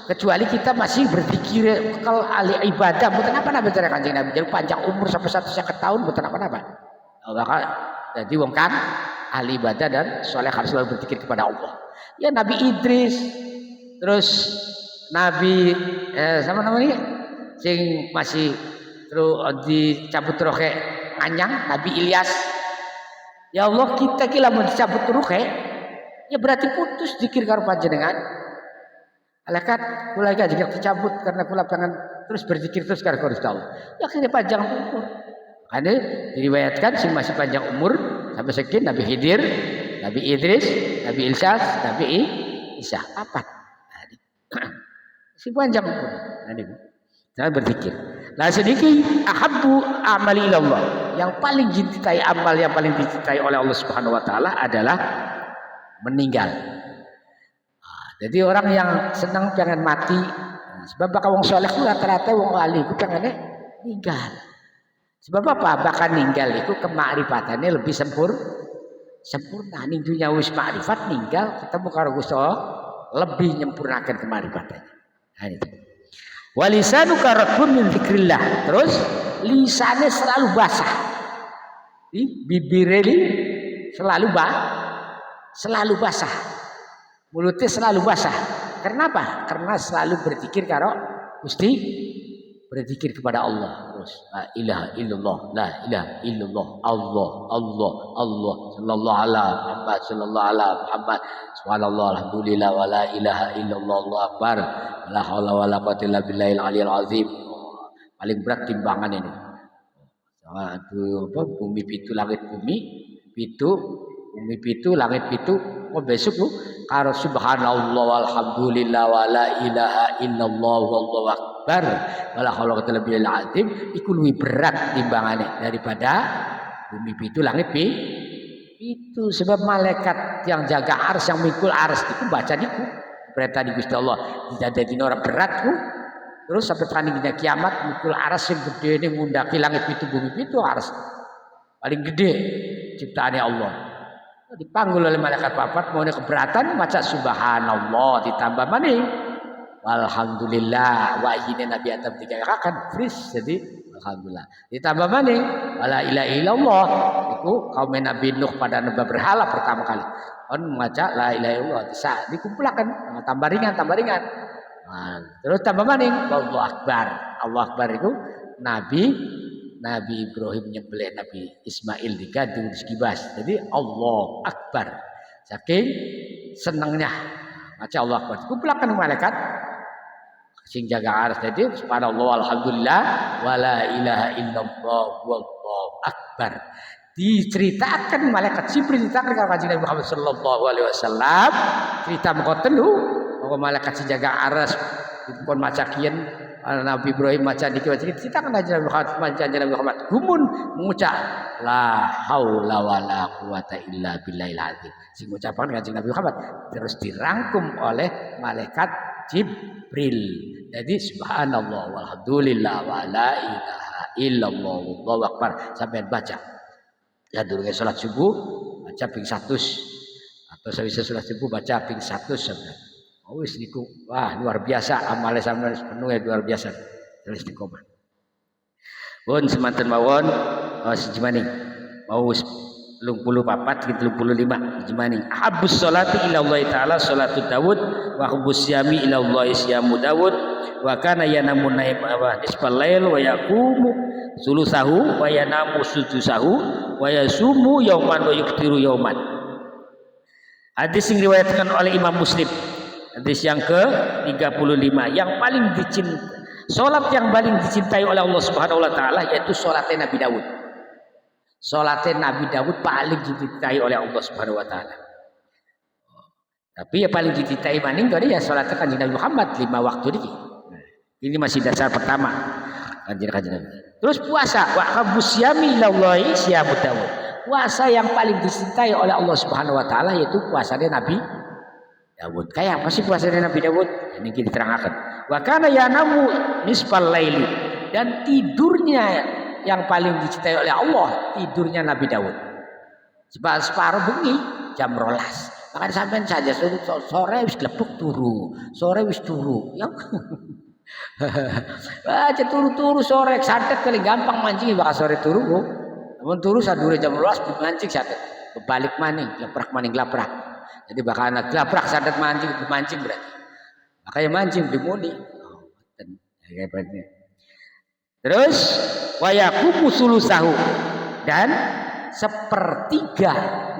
kecuali kita masih berpikir kalau ahli ibadah, bukan apa-apa bicara Kanjeng Nabi, jadi panjang umur sampai 150 tahun, bukan apa-apa. Bakal jadi wong kan ahli ibadah dan soleh harus selalu berpikir kepada Allah. Ya Nabi Idris, terus Nabi sama namanya, sing masih terus dicabut rohe anyang, Nabi Ilyas. Ya Allah kita kira mau dicabut rohe. Ya berarti putus zikir karo panjenengan. Alakat kula iki jika dicabut karena kula pengen terus berzikir terus karo Gusti Allah. Ya akhirnya panjang umur. Karena diriwayatkan sing masih panjang umur sampai sekian Nabi Khidir, Nabi Idris, Nabi Ilyas, Nabi Isa. Apa? Si panjang umur. Jangan berzikir. Nah sedikit ahabbu amali ilallah. Yang paling dicintai amal yang paling dicintai oleh Allah Subhanahu wa taala adalah meninggal. Jadi orang yang senang pengen mati, sebab bakal wong soleh itu rata-rata wong wali itu pengennya meninggal. Sebab apa? Bahkan meninggal itu kemakrifatannya lebih sempurna. Ning dunia wis makrifat meninggal ketemu karo Gusti Allah lebih menyempurnakan kemakrifatannya. Nah itu. Walisanuka ratbun min dzikrillah. Terus lisannya selalu basah. Bibirnya selalu basah, mulutnya selalu basah. Kenapa? Karena selalu berzikir karo Gusti, berzikir kepada Allah. Terus la ilaha illallah, la ilaha illallah, Allah, Allah, Allah, sallallahu ala Muhammad, subhanallah, alhamdulillah, wa la ilaha illallah, Allahu akbar, la haula wala quwwata illa billahil aliyil azim. Paling berat timbangan ini. Itu apa? Bumi pitu, langit bumi pitu. Bumi pitu, langit pitu, besok lu karo subhanallah walhamdulillah wala ilaha illallah wallahu akbar wala haula wala quwwata illa azim. Iku luwih berat timbangannya daripada bumi pitu, langit pitu. Sebab malaikat yang jaga ars, yang mikul ars itu baca niku perintah di Gusti Allah dijadiin orang beratku. Terus sampai tandingnya kiamat mikul ars yang gede ini ngundaki langit pitu bumi pitu ars paling gede ciptaannya Allah. Dipanggil oleh malaikat papat mau keberatan baca subhanallah ditambah maning walhamdulillah wa ini Nabi Adam 3 kan fris jadi alhamdulillah ditambah maning wala ilaha illallah itu kaum Nabi Nuh pada nembah berhala pertama kali on membaca la ilaha illallah bisa dikumpulkan tambah ringan terus tambah maning Allahu akbar itu Nabi Ibrahim nyembelih Nabi Ismail di Gadung di Skibas. Jadi Allah Akbar. Saking senangnya baca Allah Akbar. Kumpulkan malaikat sing jaga arsy jadi subhanallah alhamdulillah wala ilaha illallah wallahu akbar. Diceritakan malaikat Jibril diceritakan kepada Nabi Muhammad sallallahu alaihi wasallam cerita mengkoten malaikat si jaga aras kon maca kieu Nabi Ibrahim maca dikit kita kan aja Nabi Muhammad gumun mengucap la haula wala quwata illa billahil azim sing ucapan kanjeng Nabi Muhammad terus dirangkum oleh malaikat Jibril. Jadi subhanallah walhamdulillah wa la ilaha illallah wallahu akbar sampai baca ya dulu salat subuh baca ping 100 atau sawise salat subuh baca ping 100 sampai wis niku wah luar biasa amale sampeyan penuh ya luar biasa terus istiqomah. Pun semanten mawon sejimaning mau 34 35 sejimaning habus sholati ila Allah taala sholatu Daud wa habus syami ila Allah syamu Daud wa kana yanamu naim nisfal lail wa yaqumu sulusahu wa yanamu sudusahu wa yasumu yauman wa yuftiru yauman. Hadis yang diriwayatkan oleh Imam Muslim. Hadis yang ke-35 yang paling dicintai, salat yang paling dicintai oleh Allah Subhanahu wa taala yaitu salatnya Nabi Daud. Salatnya Nabi Daud paling dicintai oleh Allah Subhanahu wa taala. Tapi ya paling dicintai maning tadi ya salatnya Kanjeng Nabi Muhammad 5 waktu ini. Ini masih dasar pertama Kanjeng Nabi. Terus puasa wa habusyami ilallahi syamu Daud. Puasa yang paling dicintai oleh Allah Subhanahu wa taala yaitu puasanya Nabi Daud. Kayak apa sih puasanya Nabi Daud? Ini kita terangkan. Wa kana yanamu nisfal laili dan tidurnya yang paling dicintai oleh Allah tidurnya Nabi Daud. Separuh bengi jam 12. Maka sampean saja sore wis glepuk turu, sore wis turu. Ya. Baca turu-turu sore santet kali gampang mancing bakal sore turu. Namun turu sadure jam 12 mancing santet. Balik maning, laprak. Jadi bakal anak laprak santet mancing berarti. Makanya mancing dimuni. Terus wayakumu sulusahu dan sepertiga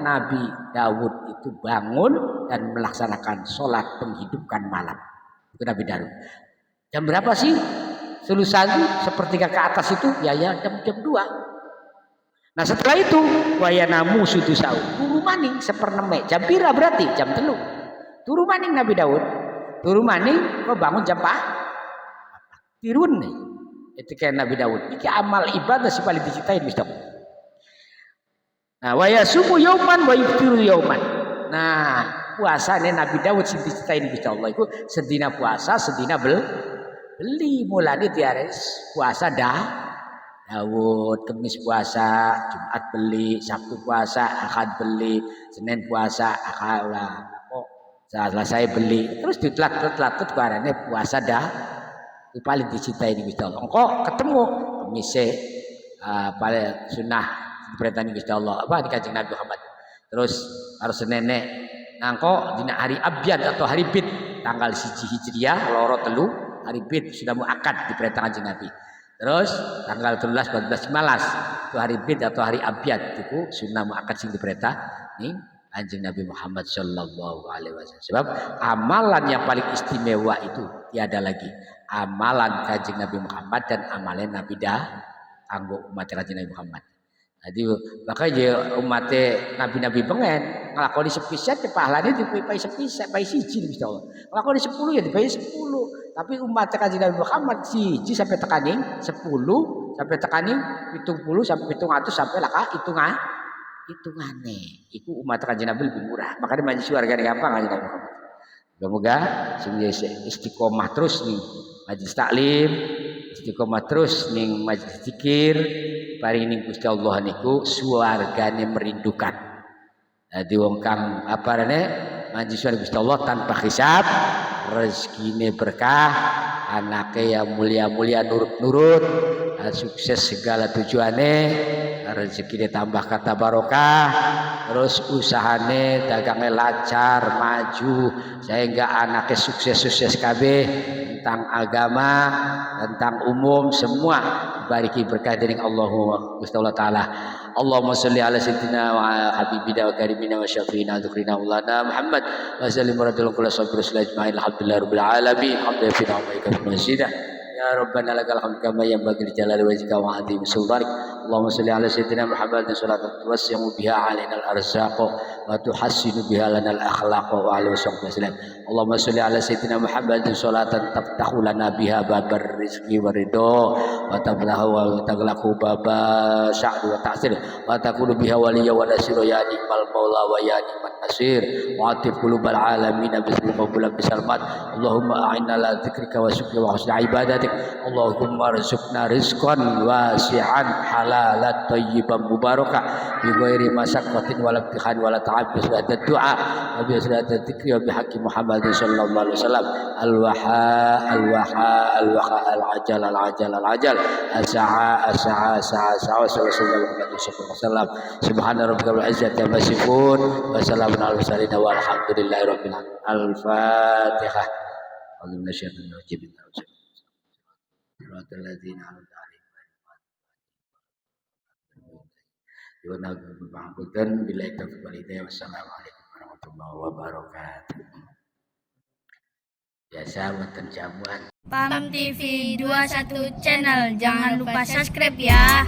Nabi Daud itu bangun dan melaksanakan sholat penghidupkan malam. Itu Nabi Daud. Jam berapa sih? Sulusahu sepertiga ke atas itu ya jam 2. Nah setelah itu wayanamu sudusahu turu maning 1/6 jam pira berarti jam 3 turu maning Nabi Daud turu maning kok bangun jam 4 tirun nih itu kayak Nabi Daud iki amal ibadah si paling dicintai Gusti Allah. Nah wayasumu yauman wa yuftiru yauman. Nah puasane Nabi Daud sing dicintai Gusti Allah iku sedina puasa sedina beli mulane diares puasa Daud, Kamis puasa, Jumat beli, Sabtu puasa, Ahad beli, Senin puasa, akalah, kok selesai beli, terus ditelat-telat karena puasa itu paling dicintai di Gusti Allah. Kok ketemu Kamis paling sunnah perintah Gusti Allah apa di Kanjeng Nabi Muhammad. Terus harus Senin nangko dina hari Abyad atau hari Bid tanggal 1 Hijriah loro 3 hari Bid sudah muakkad di perintah Kanjeng Nabi. Terus tanggal 13, 14, 15 itu hari Bid atau hari Abyad itu sunnah muakkad sing diperintah nih Kanjeng Nabi Muhammad sallallahu alaihi wasallam. Sebab amalan yang paling istimewa itu tiada lagi. Amalan Kanjeng Nabi Muhammad dan amalan Nabi kanggo umat Kanjeng Nabi Muhammad. Jadi makanya umat Nabi pengen nglakoni sepisan pahalane dipai sepisan, pai siji Gusti Allah. Nglakoni 10 ya dipai 10. Tapi umat Kanjeng Nabi Muhammad siji sampai tekaning 10 sampai tekaning 70 sampai 700 sampai laka hitungane. Iku umat Kanjeng Nabi lebih murah. Makanya majlis wargane gampang Kanjeng Nabi Muhammad. Moga-moga sing istiqomah terus nih majlis taklim, istiqomah terus ning majlis zikir, paring Gusti Allah niku suwargane merindukan. Dadi wong kang aparane majlis Gusti Allah tanpa hisab, rezekine berkah, anaknya yang mulia-mulia nurut-nurut, sukses segala tujuannya, rezekine tambah kata barokah, terus usahane dagangnya lancar, maju, sehingga anaknya sukses-sukses kabeh tentang agama, tentang umum semua bariki berkah dari Allahumma Gusti Allah taala. Allahumma sholli ala sayyidina wa habibina wa karimina wa syafiina dzikrina maulana Muhammad wa sallim radhiyallahu kullu sabr ajmain alhamdulillahi rabbil alamin alhamdulillahi wa Ya Rabbana lakal hamd kama yanbaghi li jalali wajhika wa 'azimi sultanik. Allahumma shalli ala sayyidina Muhammadin salatan tuwassi'u biha 'alaina al-arzaq wa tuhassinu biha lana al-akhlaq wa 'ala wasallam. Allahumma shalli ala sayyidina Muhammadin salatan taftahu lana biha babar rizqi wa ridha wa tablahu wa taglaqu baba sa'd wa ta'sir wa takunu biha waliyya wa nasira ya ni'mal maula wa ya ni'man nasir wa atif qulubal alamin bismi qabulan bisalmat. Allahumma a'inna ala dzikrika wa syukrika wa husni ibadatik. Allahumma rizqna rizqan wasi'an halalan thayyiban mubarakah bi ghairi masyaqqatin wala ibtihan wala ta'ab bi sunnati du'a wa bi sunnati dzikri wa bi haqqi Muhammadin sallallahu alaihi wasallam al-waha al-ajal as-sa'a sallallahu alaihi wasallam. Subhana rabbika rabbil izzati amma yasifun wa salamun alal mursalin walhamdulillahi rabbil alamin. Al-Fatihah. Allahumma shalli ala sayyidina Wassalamualaikum warahmatullahi wabarakatuh. Biasa wonten jamuan. Pam TV 21 channel, jangan lupa subscribe ya.